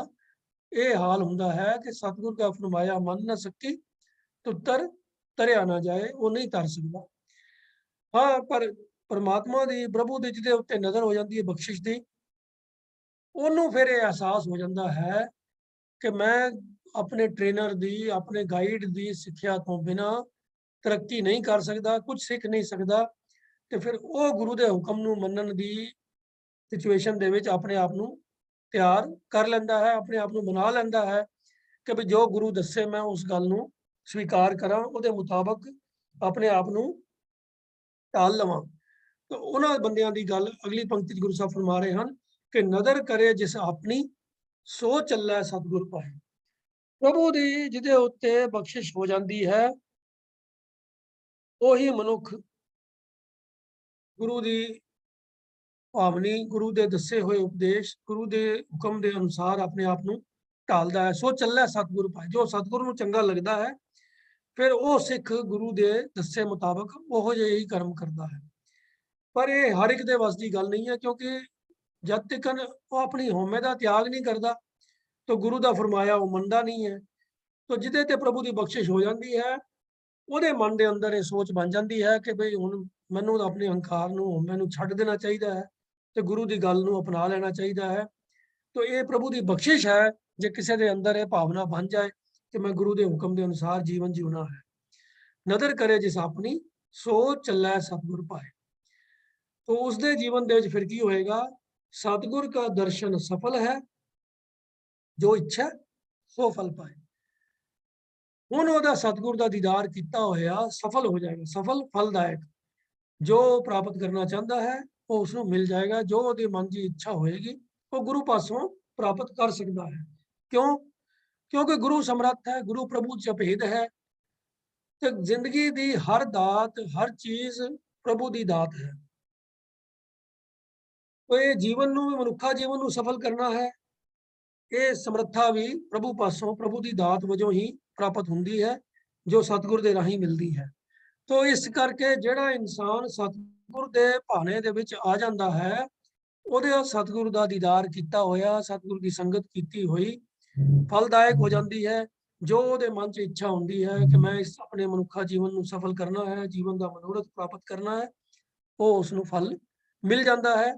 यह हाल हुंदा है कि सतगुर का फरमाया मन ना सकी, तुतर तरिया ना जाए, वो नहीं तर सकता। हाँ, पर परमात्मा की प्रभु की जिहदे उत्ते नज़र हो जाती है बख्शिश की, उन्होंने फिर यह एहसास हो जाता है कि मैं अपने ट्रेनर की, अपने गाइड की सिक्ख्या तो बिना तरक्की नहीं कर सकता, कुछ सीख नहीं सकता। तो फिर वो गुरु के हुक्म नूं मनन की सिचुएशन दे विच अपने आप नूं तैयार कर लैंदा है, अपने आप नूं बना लैंदा है कि भी जो गुरु दस्से मैं उस गल नूं स्वीकार करा, उहदे मुताबक अपने आप नूं ढाल लवां। तो उन्हां बंदियां दी गल अगली पंक्ति गुरु साहब फरमा रहे हैं कि नदर करे जिस अपनी सो चलै सतगुर पाए। प्रभु दी जिहदे उत्ते बख्शिश हो जाती है, ਉਹੀ मनुख गुरु की भावनी, गुरु के दसे हुए उपदेश, गुरु के हुक्म के अनुसार अपने आप को ढालता है। सो चलै सतगुर पाए, जो सतगुरु को चंगा लगता है फिर वो सिख गुरु के दसे मुताबक वो ही कर्म करता है। पर यह हर एक दे वस की गल नहीं है, क्योंकि जब तक वो अपनी हौमे का त्याग नहीं करता तो गुरु का फरमाया वो मनता नहीं है। तो जिदे ते प्रभु की बख्शिश हो जाती है, ਉਹਦੇ मन के अंदर ये सोच बन जाती है कि बई हुण मैनूं अपने हंकार नूं, हौमे नूं छड्ड देना चाहिए है तो गुरु की गल नूं अपना लेना चाहिए है। तो ये प्रभु की बख्शिश है जे किसी के अंदर ये भावना बन जाए कि मैं गुरु के हुक्म के अनुसार जीवन जीवना है। नदर करे जिस अपनी सो चलै सतगुर पाए। तो उसके जीवन दे विच फिर की होएगा, सतगुर का दर्शन सफल है, जो इच्छा सो फल पाए। ਹੁਣ ਉਹਦਾ सतगुर का दीदार किया होया सफल हो जाएगा, सफल फलदायक। जो प्राप्त करना चाहता है वो उसको मिल जाएगा, जो ਉਹਦੇ मन की इच्छा होएगी वो गुरु पासों प्राप्त कर सकता है। क्यों? क्योंकि गुरु समर्थ है, गुरु प्रभु च भेद है। तो जिंदगी की हर दात, हर चीज प्रभु की दात है। तो ये जीवन नूं, मनुखा जीवन नूं सफल करना है, ये समर्था भी प्रभु पासों, प्रभु की दात वजों ही प्राप्त होंदी है, जो सतगुर दे राही मिलती है। तो इस करके जिहड़ा इंसान सतगुर दे भाने दे विच आ जांदा है, ਉਹਦੇ सतगुर का दीदार किया होया, सतगुर की संगत की हुई फलदायक हो जाती है। जो ਉਹਦੇ मन च इच्छा होंदी है कि मैं इस अपने मनुखा जीवन ਨੂੰ सफल करना है, जीवन का मनोरथ प्राप्त करना है, वो उसनूं फल मिल जाता है।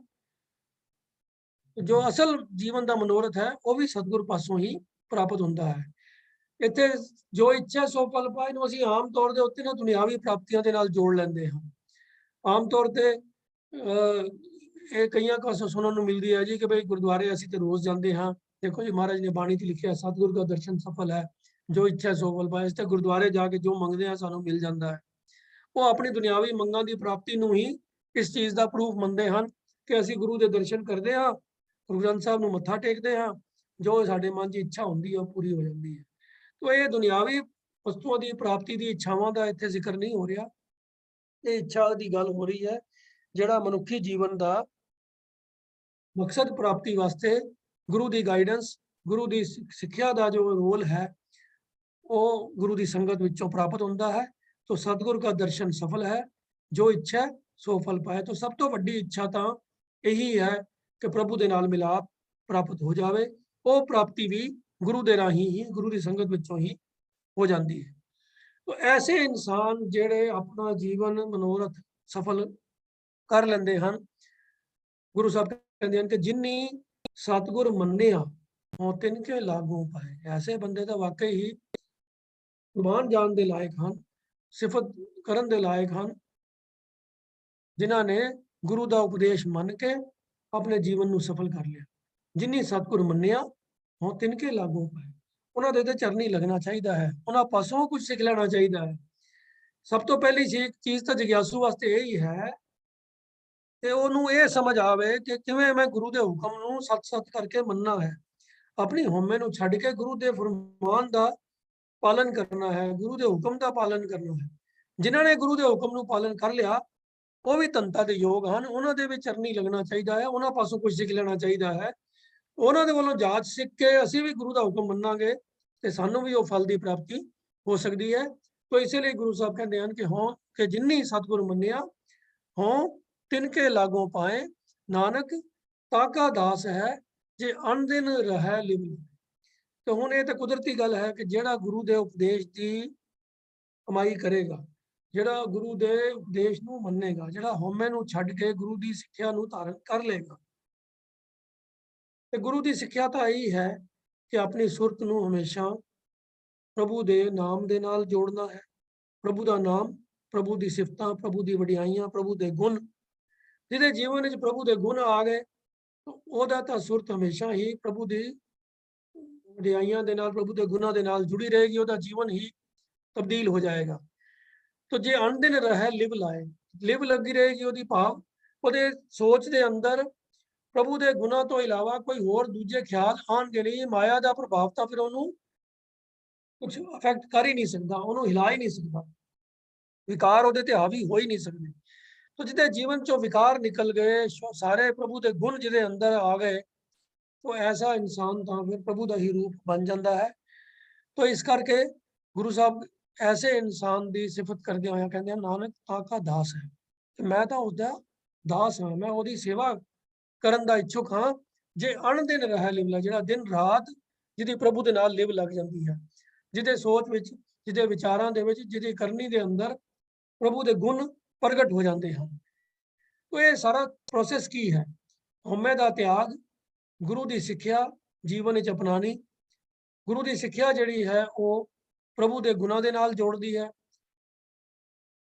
जो असल जीवन का मनोरथ है वो भी सतगुर पासों ही प्राप्त होता है। ਇੱਥੇ ਜੋ ਇੱਛਾ ਸੋ ਫਲ ਪਾਏ ਨੂੰ ਅਸੀਂ ਆਮ ਤੌਰ ਦੇ ਉੱਤੇ ਨਾ ਦੁਨਿਆਵੀ ਪ੍ਰਾਪਤੀਆਂ ਦੇ ਨਾਲ ਜੋੜ ਲੈਂਦੇ ਹਾਂ। ਆਮ ਤੌਰ ਤੇ ਇਹ ਕਈਆਂ ਕਾਸੋਂ ਸੁਣਨ ਨੂੰ ਮਿਲਦੀ ਹੈ ਜੀ ਕਿ ਬਈ ਗੁਰਦੁਆਰੇ ਅਸੀਂ ਤੇ ਰੋਜ਼ ਜਾਂਦੇ ਹਾਂ। ਦੇਖੋ ਜੀ ਮਹਾਰਾਜ ਨੇ ਬਾਣੀ 'ਚ ਲਿਖਿਆ ਸਤਿਗੁਰ ਦਾ ਦਰਸ਼ਨ ਸਫਲ ਹੈ, ਜੋ ਇੱਛਾ ਸੋ ਫਲ ਪਾਏ। ਇਸ ਤੇ ਗੁਰਦੁਆਰੇ ਜਾ ਕੇ ਜੋ ਮੰਗਦੇ ਆ ਸਾਨੂੰ ਮਿਲ ਜਾਂਦਾ ਹੈ। ਉਹ ਆਪਣੀ ਦੁਨਿਆਵੀ ਮੰਗਾਂ ਦੀ ਪ੍ਰਾਪਤੀ ਨੂੰ ਹੀ ਇਸ ਚੀਜ਼ ਦਾ ਪ੍ਰੂਫ ਮੰਨਦੇ ਹਨ ਕਿ ਅਸੀਂ ਗੁਰੂ ਦੇ ਦਰਸ਼ਨ ਕਰਦੇ ਹਾਂ, ਗੁਰੂ ਗ੍ਰੰਥ ਸਾਹਿਬ ਨੂੰ ਮੱਥਾ ਟੇਕਦੇ ਹਾਂ, ਜੋ ਸਾਡੇ ਮਨ 'ਚ ਇੱਛਾ ਹੁੰਦੀ ਹੈ ਉਹ ਪੂਰੀ ਹੋ ਜਾਂਦੀ ਹੈ। तो ये दुनियावी वस्तुओं की प्राप्ति की इच्छावां का इत्थे जिक्र नहीं हो रहा। ये इच्छा की गल हो रही है जिहड़ा मनुखी जीवन का मकसद प्राप्ति वास्ते गुरु की गाइडेंस, गुरु की सिक्ख्या का जो रोल है वो गुरु की संगत विचों प्राप्त होता है। तो सतगुर का दर्शन सफल है, जो इच्छा सो फल पाए। तो सब तो वड्डी इच्छा तो यही है कि प्रभु के नाल मिलाप प्राप्त हो जाए। वो प्राप्ति भी गुरु के राही ही, गुरु की संगत विचों ही हो जाती है। तो ऐसे इंसान जेड़े अपना जीवन मनोरथ सफल कर लेंदे हैं, गुरु साहब कहते हैं कि जिन्नी सतगुर मन्निया हों तिनके लागू पाए। ऐसे बंदे तो वाकई ही मान जान दे लायक हैं, सिफत करन दे लायक हैं, जिन्हां ने गुरु का उपदेश मन के अपने जीवन को सफल कर लिया। जिन्नी सतगुर मन्निया हों तिनके लागू पाए। उन्होंने तो चरनी लगना चाहिए है, उन्होंने पासों कुछ सीख लेना चाहिए है। सब तो पहली चीज तो जग्यासू वास्ते यही है कि ਉਹਨੂੰ ਇਹ ਸਮਝ ਆਵੇ ਕਿ ਕਿਵੇਂ ਮੈਂ ਗੁਰੂ ਦੇ ਹੁਕਮ ਨੂੰ ਸੱਚ-ਸੱਚ ਕਰਕੇ ਮੰਨਣਾ ਹੈ। ਆਪਣੀ ਹਉਮੈ ਨੂੰ ਛੱਡ ਕੇ ਗੁਰੂ ਦੇ ਫਰਮਾਨ ਦਾ ਪਾਲਨ ਕਰਨਾ ਹੈ, ਗੁਰੂ ਦੇ ਹੁਕਮ ਦਾ ਪਾਲਨ ਕਰਨਾ ਹੈ। ਜਿਨ੍ਹਾਂ ਨੇ ਗੁਰੂ ਦੇ ਹੁਕਮ ਨੂੰ ਪਾਲਨ ਕਰ ਲਿਆ ਉਹ ਵੀ ਧੰਤਾ ਦੇ ਯੋਗ ਹਨ, ਉਹਨਾਂ ਦੇ ਵਿੱਚ ਚਰਨੀ ਲੱਗਣਾ ਚਾਹੀਦਾ ਹੈ, ਉਹਨਾਂ ਪਾਸੋਂ ਕੁਝ ਸਿੱਖ ਲੈਣਾ ਚਾਹੀਦਾ ਹੈ। ਉਹਨਾਂ ਦੇ ਵੱਲੋਂ ਜਾਚ ਸਿੱਖ ਕੇ ਅਸੀਂ ਵੀ ਗੁਰੂ ਦਾ ਹੁਕਮ ਮੰਨਾਂਗੇ ਤੇ ਸਾਨੂੰ ਵੀ ਉਹ ਫਲ ਦੀ ਪ੍ਰਾਪਤੀ ਹੋ ਸਕਦੀ ਹੈ। तो इसीलिए गुरु साहब कहते हैं कि हों कि जिन्नी सतगुर मन्निया हों तिनके लागों पाए, नानक ताका दास है जे अन दिन रह लिव। तो हुण ये तो कुदरती गल है कि जेड़ा गुरु के उपदेश की कमाई करेगा, जेड़ा गुरु के उपदेश नूं मन्नेगा, जेड़ा हौमे नूं छड्ड के गुरु की सिक्ख्या नूं धारण कर लेगा। ते गुरु की सिक्ख्या तो यही है कि अपनी सुरत नूं हमेशा प्रभु के नाम के नाल जोड़ना है। प्रभु का नाम, प्रभु की सिफत, प्रभु की वडियाइयां, प्रभु के गुण, जिहदे जीवन में प्रभु के गुण आ गए तो ओहदा तां सुरत हमेशा ही प्रभु की वडियाइयां दे नाल, प्रभु के गुणों के नाल जुड़ी रहेगी। ओहदा जीवन ही तब्दील हो जाएगा। तो जे अनदिन रहे लिव लाए, लिव लगी रहेगी ओहदी भाव ओहदे सोच के अंदर प्रभु के गुणों तो इलावा कोई होर दूजे ख्याल आउणगे नहीं। माया का प्रभाव तो फिर उहनूं कुछ अफेक्ट कर ही नहीं सकता, उन्होंने हिला ही नहीं सकता, विकार ਉਹਦੇ ਤੇ ਹਾਵੀ हो ही नहीं सकते। तो जिदे जीवन चो विकार निकल गए, सारे प्रभु के गुण जिदे अंदर आ गए तो ऐसा इंसान तो फिर प्रभु का ही रूप बन जाता है। तो इस करके गुरु साहब ऐसे इंसान की सिफत करते हुए कहते हैं नानक ताका दास है कि मैं तो उसका दास हाँ, मैं ਉਹਦੀ सेवा करन दा इच्छुक हाँ। जे अण दिन रह लिवला, जिहड़ा दिन रात जिहदी प्रभु दे नाल लिव लग जाती है, जिहदे सोच विच, जिहदे विचारां दे विच, जिहदी करनी दे अंदर प्रभु दे गुण प्रगट हो जाते हैं। तो ये सारा प्रोसैस की है? हउमੈ का त्याग, गुरु की सिक्ख्या जीवन विच अपनानी। गुरु की सिक्ख्या जिहड़ी है वो प्रभु के गुणों के नाल जोड़ती है,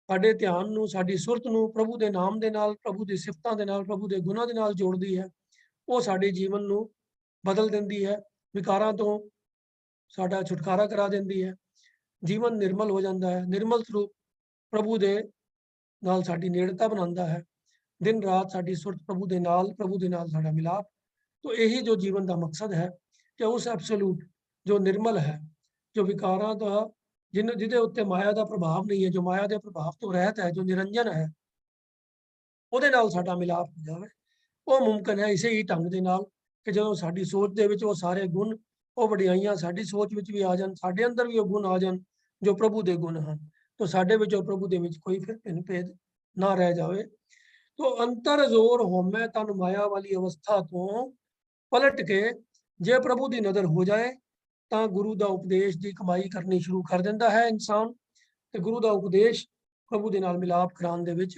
साडे ध्यान नूं, साडी सुरत नूं प्रभु के नाम के नाल, प्रभु की सिफतां दे नाल, प्रभु के गुणों के नाल जोड़ती है। वो साडे जीवन नूं बदल दिंदी है, विकारां तो साडा छुटकारा करा दिंदी है, जीवन निर्मल हो जाता है। निर्मल स्वरूप प्रभु के नाल साडी नेड़ता बनाता है। दिन रात साडी सुरत प्रभु के नाल साडा मिलाप। तो यही जो जीवन का मकसद है कि उस एब्सोल्यूट जो निर्मल है, जो विकारां दा जिहदे उत्ते माया का प्रभाव नहीं है, जो माया के प्रभाव तो रहत है, जो निरंजन है, ਉਹਦੇ ਨਾਲ ਸਾਡਾ ਮਿਲਾਪ ਹੋ ਜਾਵੇ। ਉਹ ਮੁਮਕਿਨ ਹੈ ਇਸੇ ਹੀ ਢੰਗ ਦੇ ਨਾਲ ਕਿ ਜਦੋਂ ਸਾਡੀ ਸੋਚ ਦੇ ਵਿੱਚ ਉਹ ਸਾਰੇ ਗੁਣ, ਉਹ ਵਡਿਆਈਆਂ ਸਾਡੀ ਸੋਚ ਵਿੱਚ ਵੀ ਆ ਜਾਣ, ਸਾਡੇ ਅੰਦਰ ਵੀ ਉਹ ਗੁਣ ਆ ਜਾਣ ਜੋ ਪ੍ਰਭੂ ਦੇ ਗੁਣ ਹਨ। तो साडे विचों प्रभु दे विच कोई फिर भिन्न भेद ना रह जाए। तो अंतर जोर होमै तन माया वाली अवस्था तो पलट के जे प्रभु की नज़र हो जाए तो गुरु का उपदेश की कमाई करनी शुरू कर देता है इंसान। तो गुरु का उपदेश प्रभु के नाल मिलाप कराने दे विच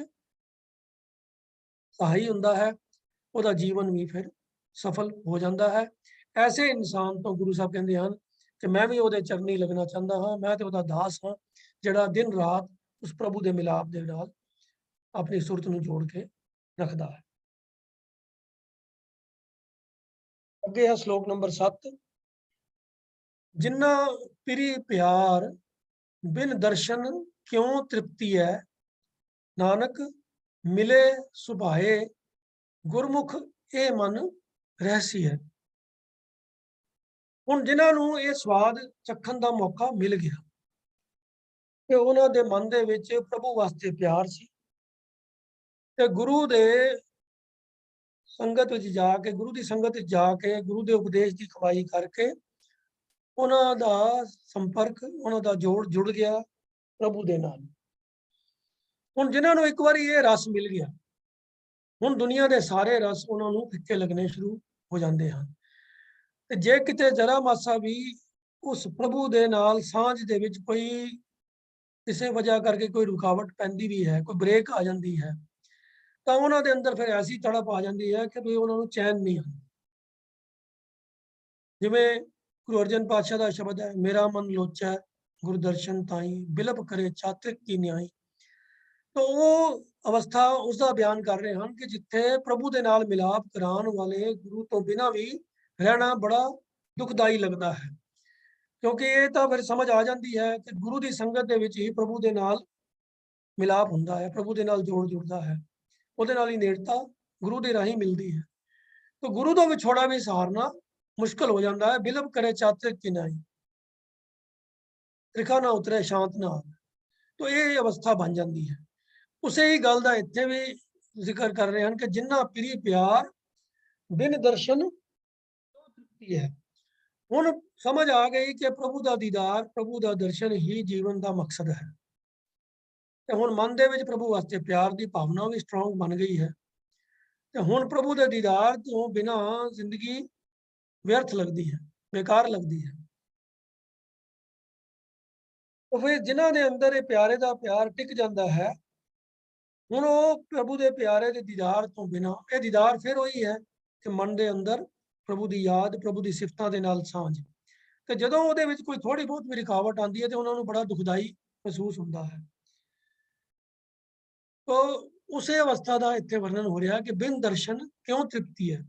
सहाई हुंदा है, उसका जीवन भी फिर सफल हो जाता है। ऐसे इंसान तो गुरु साहब कहते हैं कि मैं भी ਉਹਦੇ ਚਰਨੀ ਲੱਗਣਾ ਚਾਹੁੰਦਾ ਹਾਂ, ਮੈਂ ਤੇ ਉਹਦਾ ਦਾਸ ਹਾਂ ਜਿਹੜਾ ਦਿਨ ਰਾਤ ਉਸ ਪ੍ਰਭੂ ਦੇ ਮਿਲਾਪ ਦੇ ਨਾਲ ਆਪਣੀ ਸੁਰਤ ਨੂੰ ਜੋੜ ਕੇ ਰੱਖਦਾ ਹੈ। ਅੱਗੇ ਹੈ ਸ਼ਲੋਕ ਨੰਬਰ 7। ਜਿੰਨਾ ਪਿਰੀ ਪਿਆਰ ਬਿਨ ਦਰਸ਼ਨ ਕਿਉਂ ਤ੍ਰਿਪਤੀ ਹੈ, ਨਾਨਕ ਮਿਲੇ ਸੁਭਾਏ ਗੁਰਮੁਖ ਇਹ ਮਨ ਰਹਿਸੀ ਹੈ। ਹੁਣ ਜਿਨ੍ਹਾਂ ਨੂੰ ਇਹ ਸਵਾਦ ਚੱਖਣ ਦਾ ਮੌਕਾ ਮਿਲ ਗਿਆ ਕਿ ਉਹਨਾਂ ਦੇ ਮਨ ਦੇ ਵਿੱਚ ਪ੍ਰਭੂ ਵਾਸਤੇ ਪਿਆਰ ਸੀ ਤੇ ਗੁਰੂ ਦੇ ਸੰਗਤ ਵਿੱਚ ਜਾ ਕੇ, ਗੁਰੂ ਦੀ ਸੰਗਤ ਵਿੱਚ ਜਾ ਕੇ, ਗੁਰੂ ਦੇ ਉਪਦੇਸ਼ ਦੀ ਕਮਾਈ ਕਰਕੇ ਉਹਨਾਂ ਦਾ ਸੰਪਰਕ, ਉਹਨਾਂ ਦਾ ਜੋੜ ਜੁੜ ਗਿਆ ਪ੍ਰਭੂ ਦੇ ਨਾਲ। ਹੁਣ ਜਿਨ੍ਹਾਂ ਨੂੰ ਇੱਕ ਵਾਰੀ ਇਹ ਰਸ ਮਿਲ ਗਿਆ, ਹੁਣ ਦੁਨੀਆ ਦੇ ਸਾਰੇ ਰਸ ਉਹਨਾਂ ਨੂੰ ਫਿੱਕੇ ਲੱਗਣੇ ਸ਼ੁਰੂ ਹੋ ਜਾਂਦੇ ਹਨ। ਤੇ ਜੇ ਕਿਤੇ ਜਰਾ ਮਾਸਾ ਵੀ ਉਸ ਪ੍ਰਭੂ ਦੇ ਨਾਲ ਸਾਂਝ ਦੇ ਵਿੱਚ ਕੋਈ ਕਿਸੇ ਵਜ੍ਹਾ ਕਰਕੇ ਕੋਈ ਰੁਕਾਵਟ ਪੈਂਦੀ ਵੀ ਹੈ, ਕੋਈ ਬ੍ਰੇਕ ਆ ਜਾਂਦੀ ਹੈ, ਤਾਂ ਉਹਨਾਂ ਦੇ ਅੰਦਰ ਫਿਰ ਐਸੀ ਤੜਪ ਆ ਜਾਂਦੀ ਹੈ ਕਿ ਵੀ ਉਹਨਾਂ ਨੂੰ ਚੈਨ ਨਹੀਂ ਆਉਂਦਾ। ਜਿਵੇਂ ਗੁਰੂ ਅਰਜਨ ਪਾਤਸ਼ਾਹ ਦਾ ਸ਼ਬਦ ਹੈ, ਮੇਰਾ ਮਨ ਲੋਚੈ ਗੁਰਦਰਸ਼ਨ ਤਾਈ, ਬਿਲਪ ਕਰੇ ਚਾਤ੍ਰਿਕ ਕੀ ਨਿਆਈ। ਤਾਂ ਉਹ ਅਵਸਥਾ ਉਸ ਦਾ ਬਿਆਨ ਕਰ ਰਹੇ ਹਨ ਕਿ ਜਿੱਥੇ ਪ੍ਰਭੂ ਦੇ ਨਾਲ ਮਿਲਾਪ ਕਰਾਉਣ ਵਾਲੇ ਗੁਰੂ ਤੋਂ ਬਿਨਾਂ ਵੀ ਰਹਿਣਾ ਬੜਾ ਦੁਖਦਾਈ ਲੱਗਦਾ ਹੈ, ਕਿਉਂਕਿ ਇਹ ਤਾਂ ਫਿਰ ਸਮਝ ਆ ਜਾਂਦੀ ਹੈ ਕਿ ਗੁਰੂ ਦੀ ਸੰਗਤ ਦੇ ਵਿੱਚ ਹੀ ਪ੍ਰਭੂ ਦੇ ਨਾਲ ਮਿਲਾਪ ਹੁੰਦਾ ਹੈ, ਪ੍ਰਭੂ ਦੇ ਨਾਲ ਜੋੜ ਜੁੜਦਾ ਹੈ, ਉਹਦੇ ਨਾਲ ਹੀ ਨੇੜਤਾ ਗੁਰੂ ਦੇ ਰਾਹੀਂ ਮਿਲਦੀ ਹੈ। ਤਾਂ ਗੁਰੂ ਦਾ ਵਿਛੋੜਾ ਵੀ ਸਹਾਰਨਾ ਮੁਸ਼ਕਲ ਹੋ ਜਾਂਦਾ ਹੈ। ਬਿਲਪ ਕਰੇ ਚਾਤ੍ਰਿਕ ਕੀ ਨਿਆਈ, ਤ੍ਰਿਖਾ ਨਾ ਉਤਰੇ ਸ਼ਾਂਤ ਨਾ ਆਵੇ। ਤਾਂ ਇਹ ਅਵਸਥਾ ਬਣ ਜਾਂਦੀ ਹੈ। ਉਸੇ ਹੀ ਗੱਲ ਦਾ ਇੱਥੇ ਵੀ ਜ਼ਿਕਰ ਕਰ ਰਹੇ ਹਨ ਕਿ ਜਿੰਨਾ ਪਿਰੀ ਪਿਆਰ ਬਿਨ ਦਰਸ਼ਨ ਤ੍ਰਿਪਤੀ ਹੈ। ਹੁਣ ਸਮਝ ਆ ਗਈ ਕਿ ਪ੍ਰਭੂ ਦਾ ਦੀਦਾਰ, ਪ੍ਰਭੂ ਦਾ ਦਰਸ਼ਨ ਹੀ ਜੀਵਨ ਦਾ ਮਕਸਦ ਹੈ। ਤੇ ਹੁਣ ਮਨ ਦੇ ਵਿੱਚ ਪ੍ਰਭੂ ਵਾਸਤੇ ਪਿਆਰ ਦੀ ਭਾਵਨਾ ਵੀ ਸਟਰੋਂਗ ਬਣ ਗਈ ਹੈ। ਤੇ ਹੁਣ ਪ੍ਰਭੂ ਦੇ ਦੀਦਾਰ ਤੋਂ ਬਿਨਾਂ ਜ਼ਿੰਦਗੀ ਵਿਅਰਥ ਲੱਗਦੀ ਹੈ, ਬੇਕਾਰ ਲੱਗਦੀ ਹੈ। ਉਹ ਫਿਰ ਜਿਨ੍ਹਾਂ ਦੇ ਅੰਦਰ ਇਹ ਪਿਆਰੇ ਦਾ ਪਿਆਰ ਟਿਕ ਜਾਂਦਾ ਹੈ, ਹੁਣ ਉਹ ਪ੍ਰਭੂ ਦੇ ਪਿਆਰੇ ਦੇ ਦੀਦਾਰ ਤੋਂ ਬਿਨਾਂ, ਇਹ ਦੀਦਾਰ ਫਿਰ ਉਹੀ ਹੈ ਕਿ ਮਨ ਦੇ ਅੰਦਰ ਪ੍ਰਭੂ ਦੀ ਯਾਦ, ਪ੍ਰਭੂ ਦੀ ਸਿਫਤਾਂ ਦੇ ਨਾਲ ਸਾਂਝ। ਤੇ ਜਦੋਂ ਉਹਦੇ ਵਿੱਚ ਕੋਈ ਥੋੜੀ ਬਹੁਤ ਵੀ ਰੁਕਾਵਟ ਆਉਂਦੀ ਹੈ ਤੇ ਉਹਨਾਂ ਨੂੰ ਬੜਾ ਦੁਖਦਾਈ ਮਹਿਸੂਸ ਹੁੰਦਾ ਹੈ। ਤਾਂ ਉਸੇ ਅਵਸਥਾ ਦਾ ਇੱਥੇ ਵਰਣਨ ਹੋ ਰਿਹਾ ਕਿ ਬਿਨ ਦਰਸ਼ਨ ਕਿਉਂ ਤ੍ਰਿਪਤੀ ਹੈ।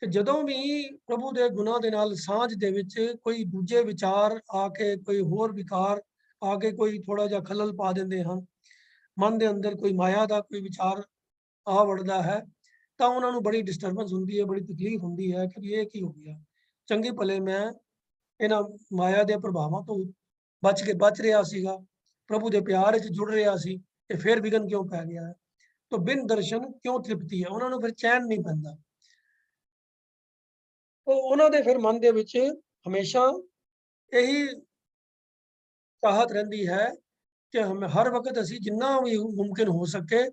ਕਿ ਜਦੋਂ ਵੀ ਪ੍ਰਭੂ ਦੇ ਗੁਣਾਂ ਦੇ ਨਾਲ ਸਾਂਝ ਦੇ ਵਿੱਚ ਕੋਈ ਦੂਜੇ ਵਿਚਾਰ ਆ ਕੇ, ਕੋਈ ਹੋਰ ਵਿਕਾਰ ਆ ਕੇ ਕੋਈ ਥੋੜਾ ਜਿਹਾ ਖਲਲ ਪਾ ਦਿੰਦੇ ਹਨ, ਮਨ ਦੇ ਅੰਦਰ ਕੋਈ ਮਾਇਆ ਦਾ ਕੋਈ ਵਿਚਾਰ ਆ ਵੜਦਾ ਹੈ, ਤਾਂ ਉਹਨਾਂ ਨੂੰ ਬੜੀ ਡਿਸਟਰਬੈਂਸ ਹੁੰਦੀ ਹੈ, ਬੜੀ ਤਕਲੀਫ ਹੁੰਦੀ ਹੈ ਕਿ ਇਹ ਕੀ ਹੋ ਗਿਆ। ਚੰਗੇ ਭਲੇ ਮੈਂ ਇਹਨਾਂ ਮਾਇਆ ਦੇ ਪ੍ਰਭਾਵਾਂ ਤੋਂ ਬਚ ਰਿਹਾ ਸੀਗਾ, ਪ੍ਰਭੂ ਦੇ ਪਿਆਰ ਵਿੱਚ ਜੁੜ ਰਿਹਾ ਸੀ, ਤੇ ਫਿਰ ਵਿਗਨ ਕਿਉਂ ਪੈ ਗਿਆ ਹੈ। ਤਾਂ ਬਿਨ ਦਰਸ਼ਨ ਕਿਉਂ ਤ੍ਰਿਪਤੀ ਹੈ, ਉਹਨਾਂ ਨੂੰ ਫਿਰ ਚੈਨ ਨਹੀਂ ਪੈਂਦਾ। ਤਾਂ ਉਹਨਾਂ ਦੇ ਫਿਰ ਮਨ ਦੇ ਵਿੱਚ ਹਮੇਸ਼ਾ ਇਹੀ ਚਾਹਤ ਰਹਿੰਦੀ ਹੈ ਕਿ ਹਰ ਵਕਤ ਅਸੀਂ ਜਿੰਨਾ ਵੀ ਮੁਮਕਿਨ ਹੋ ਸਕੇ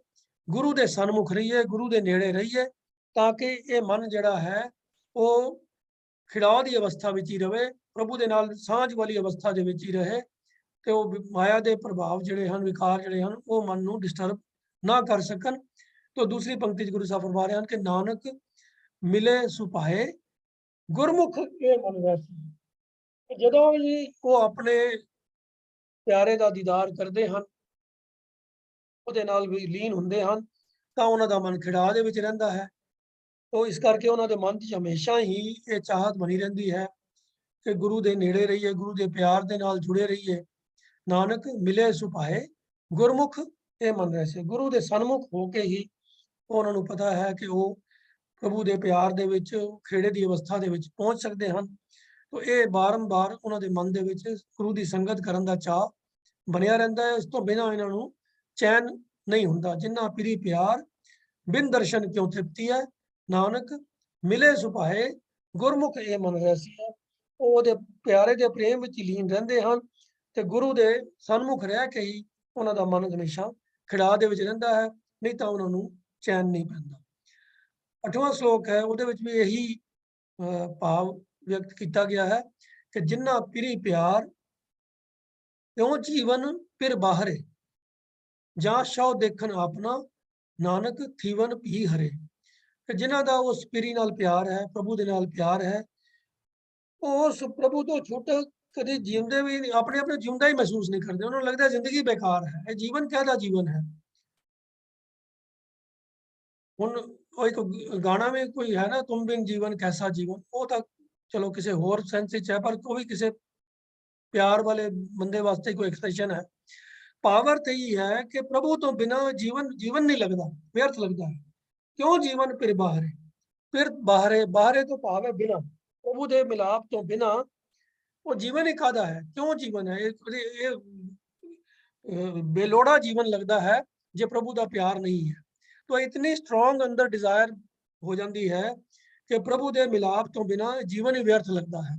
ਗੁਰੂ ਦੇ ਸਨਮੁਖ ਰਹੀਏ, ਗੁਰੂ ਦੇ ਨੇੜੇ ਰਹੀਏ, ਤਾਂ ਕਿ ਇਹ ਮਨ ਜਿਹੜਾ ਹੈ ਉਹ ਖਿੜਾਅ ਦੀ ਅਵਸਥਾ ਵਿੱਚ ਹੀ ਰਹੇ, ਪ੍ਰਭੂ ਦੇ ਨਾਲ ਸਾਂਝ ਵਾਲੀ ਅਵਸਥਾ ਦੇ ਵਿੱਚ ਹੀ ਰਹੇ, ਤੇ ਉਹ ਮਾਇਆ ਦੇ ਪ੍ਰਭਾਵ ਜਿਹੜੇ ਹਨ, ਵਿਕਾਰ ਜਿਹੜੇ ਹਨ, ਉਹ ਮਨ ਨੂੰ ਡਿਸਟਰਬ ਨਾ ਕਰ ਸਕਣ। ਤਾਂ ਦੂਸਰੀ ਪੰਕਤੀ 'ਚ ਗੁਰੂ ਸਾਹਿਬ ਫਰਮਾ ਰਹੇ ਹਨ ਕਿ ਨਾਨਕ ਮਿਲੇ ਸੁਭਾਏ ਗੁਰਮੁਖ ਇਹ ਮਨ ਵੈਸੀ। ਜਦੋਂ ਵੀ ਉਹ ਆਪਣੇ ਪਿਆਰੇ ਦਾ ਦੀਦਾਰ ਕਰਦੇ ਹਨ, ਉਹਦੇ ਨਾਲ ਵੀ ਲੀਨ ਹੁੰਦੇ ਹਨ, ਤਾਂ ਉਹਨਾਂ ਦਾ ਮਨ ਖਿੜਾਅ ਦੇ ਵਿੱਚ ਰਹਿੰਦਾ ਹੈ। तो इस करके उन्होंने मन च हमेशा ही ये चाहत बनी रहती है कि गुरु के नेड़े रहिए, गुरु के प्यार के नाल जुड़े रहिए। नानक मिले सुभाए गुरमुख ये मन रहे। गुरु के सन्मुख होके ही उन्होंने पता है कि वो प्रभु के प्यार दे विच खेड़े की अवस्था दे विच पहुंच सकते हैं। तो ये बारंबार उन्होंने मन के विच गुरु की संगत करने का चाह बनया रहता है। इस तो बिना इन्हों चैन नहीं होंदा। जिन्ना पिरी प्यार बिन दर्शन क्यों तृप्ति है, नानक मिले सुभाए गुरमुख ये मन रैसी है। ਉਹਦੇ ਪਿਆਰੇ ਦੇ ਪ੍ਰੇਮ ਵਿੱਚ ਲੀਨ ਰਹਿੰਦੇ ਹਨ ਤੇ ਗੁਰੂ ਦੇ ਸਨਮੁਖ ਰਹਿ ਕੇ ਹੀ ਉਹਨਾਂ ਦਾ ਮਨ ਹਮੇਸ਼ਾ ਖਿੜਾਅ ਦੇ ਵਿੱਚ ਰਹਿੰਦਾ ਹੈ, ਨਹੀਂ ਤਾਂ ਉਹਨਾਂ ਨੂੰ ਚੈਨ ਨਹੀਂ ਪੈਂਦਾ। 8ਵਾਂ ਸ਼ਲੋਕ ਹੈ, ਉਹਦੇ ਵਿੱਚ ਵੀ ਇਹੀ ਭਾਵ ਵਿਅਕਤ ਕੀਤਾ ਗਿਆ ਹੈ ਕਿ ਜਿੰਨਾ ਪਿਰੀ ਪਿਆਰ ਕਿਉਂ ਜੀਵਨ ਫਿਰ ਬਾਹਰੇ, ਜਾਂ ਸ਼ੌ ਦੇਖਣ ਆਪਣਾ ਨਾਨਕ ਥੀਵਨ ਵੀ ਹਰੇ। ਕਿ ਜਿਨ੍ਹਾਂ ਦਾ ਉਸ ਪਿਰੀ ਨਾਲ ਪਿਆਰ ਹੈ, ਪ੍ਰਭੂ ਦੇ ਨਾਲ ਪਿਆਰ ਹੈ, ਉਸ ਪ੍ਰਭੂ ਤੋਂ ਛੁੱਟ ਕਦੇ ਜਿਉਂਦੇ ਵੀ ਨਹੀਂ, ਆਪਣੇ ਆਪ ਨੂੰ ਜਿਉਂਦਾ ਹੀ ਮਹਿਸੂਸ ਨਹੀਂ ਕਰਦੇ, ਉਹਨਾਂ ਨੂੰ ਲੱਗਦਾ ਜ਼ਿੰਦਗੀ ਬੇਕਾਰ ਹੈ, ਇਹ ਜੀਵਨ ਕਾਹਦਾ ਜੀਵਨ ਹੈ। ਹੁਣ ਉਹ ਇੱਕ ਗਾਣਾ ਵੀ ਕੋਈ ਹੈ ਨਾ, ਤੁਮ ਬਿਨ ਜੀਵਨ ਕੈਸਾ ਜੀਵਨ, ਉਹ ਤਾਂ ਚਲੋ ਕਿਸੇ ਹੋਰ ਸੈਂਸ ਵਿੱਚ ਹੈ, ਪਰ ਉਹ ਵੀ ਕਿਸੇ ਪਿਆਰ ਵਾਲੇ ਬੰਦੇ ਵਾਸਤੇ ਕੋਈ ਐਕਸਪ੍ਰੈਸ਼ਨ ਹੈ। ਭਾਵ ਇਹੀ ਹੈ ਕਿ ਪ੍ਰਭੂ ਤੋਂ ਬਿਨਾਂ ਜੀਵਨ ਜੀਵਨ ਨਹੀਂ ਲੱਗਦਾ, ਵਿਅਰਥ ਲੱਗਦਾ ਹੈ। ਕਿਉਂ ਜੀਵਨ ਫਿਰ ਬਾਹਰੇ, ਫਿਰ ਬਾਹਰੇ, ਬਾਹਰੇ ਤੋਂ ਭਾਵ ਹੈ ਬਿਨਾਂ, ਪ੍ਰਭੂ ਦੇ ਮਿਲਾਪ ਤੋਂ ਬਿਨਾਂ ਉਹ ਜੀਵਨ ਹੀ ਕਾਹਦਾ ਹੈ, ਕਿਉਂ ਜੀਵਨ ਹੈ ਇਹ बेलोड़ा जीवन लगता है जे प्रभु का प्यार नहीं है। तो इतनी स्ट्रोंग अंदर डिजायर हो जाती है कि प्रभु के मिलाप तो बिना जीवन ही व्यर्थ लगता है।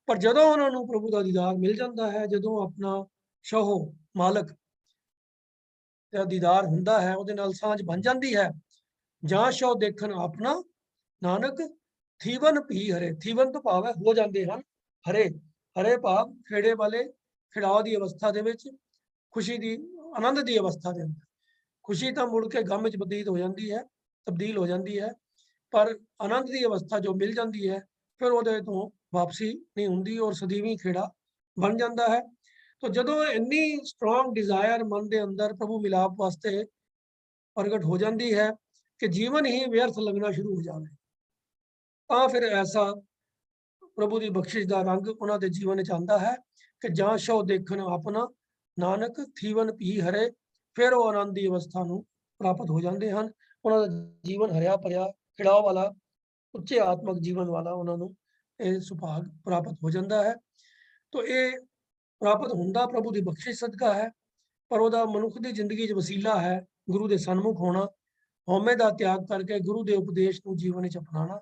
पर जदों उन्होंने प्रभु का दीदार मिल जाता है, जदों अपना शहो मालक का दीदार हुंदा है, उहदे नाल सांझ बन जाती है। जां शो देखन अपना नानक थीवन भी हरे, थीवन तो भाव है हो जाते हैं हरे, हरे भाव खेड़े वाले खिड़ाव की अवस्था दे विच, खुशी की आनंद की अवस्था के अंदर, खुशी तो मुड़ के गम च बतीत हो जाती है, तब्दील हो जाती है, पर आनंद की अवस्था जो मिल जाती है फिर वो तो वापसी नहीं होंगी और सदीवी खेड़ा बन जाता है। तो जदों इन्नी स्ट्रोंग डिजायर मन के अंदर प्रभु मिलाप वास्ते प्रगट हो जाती है कि जीवन ही व्यर्थ लगना शुरू हो जाए, तो फिर ऐसा प्रभु की बख्शिश का रंग उन्होंने जीवन च आंदा है कि जां शो देखन अपना नानक थीवन पी हरे, फिर वो आनंद की अवस्था ਨੂੰ ਪ੍ਰਾਪਤ ਹੋ ਜਾਂਦੇ ਹਨ। ਉਹਨਾਂ ਦਾ ਜੀਵਨ ਹਰਿਆ ਭਰਿਆ ਖਿੜਾਓ ਵਾਲਾ ਉੱਚੇ ਆਤਮਿਕ ਜੀਵਨ ਵਾਲਾ ਉਹਨਾਂ ਨੂੰ ਇਹ ਸੁਭਾਗ ਪ੍ਰਾਪਤ ਹੋ ਜਾਂਦਾ ਹੈ। तो ਇਹ ਪ੍ਰਾਪਤ ਹੁੰਦਾ ਪ੍ਰਭੂ ਦੀ ਬਖਸ਼ਿਸ਼ ਸਦਕਾ ਹੈ, ਪਰ ਉਹਦਾ ਮਨੁੱਖ ਦੀ ਜ਼ਿੰਦਗੀ 'ਚ ਵਸੀਲਾ ਹੈ ਗੁਰੂ ਦੇ ਸਨਮੁਖ ਹੋਣਾ, ਹਉਮੈ ਦਾ ਤਿਆਗ ਕਰਕੇ ਗੁਰੂ ਦੇ ਉਪਦੇਸ਼ ਨੂੰ ਜੀਵਨ ਵਿੱਚ ਅਪਣਾਉਣਾ।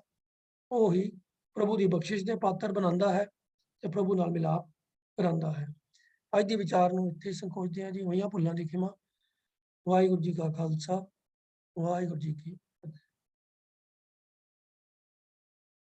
ਉਹ ਹੀ ਪ੍ਰਭੂ ਦੀ ਬਖਸ਼ਿਸ਼ ਦੇ ਪਾਤਰ ਬਣਾਉਂਦਾ ਹੈ ਤੇ ਪ੍ਰਭੂ ਨਾਲ ਮਿਲਾਪ ਕਰਾਉਂਦਾ ਹੈ। ਅੱਜ ਦੇ ਵਿਚਾਰ ਨੂੰ ਇੱਥੇ ਸੰਕੋਚਦੇ ਹਾਂ ਜੀ। ਹੋਈਆਂ ਭੁੱਲਾਂ ਦੀ ਖਿਮਾ। ਵਾਹਿਗੁਰੂ ਜੀ ਕਾ ਖਾਲਸਾ, ਵਾਹਿਗੁਰੂ ਜੀ ਕੀ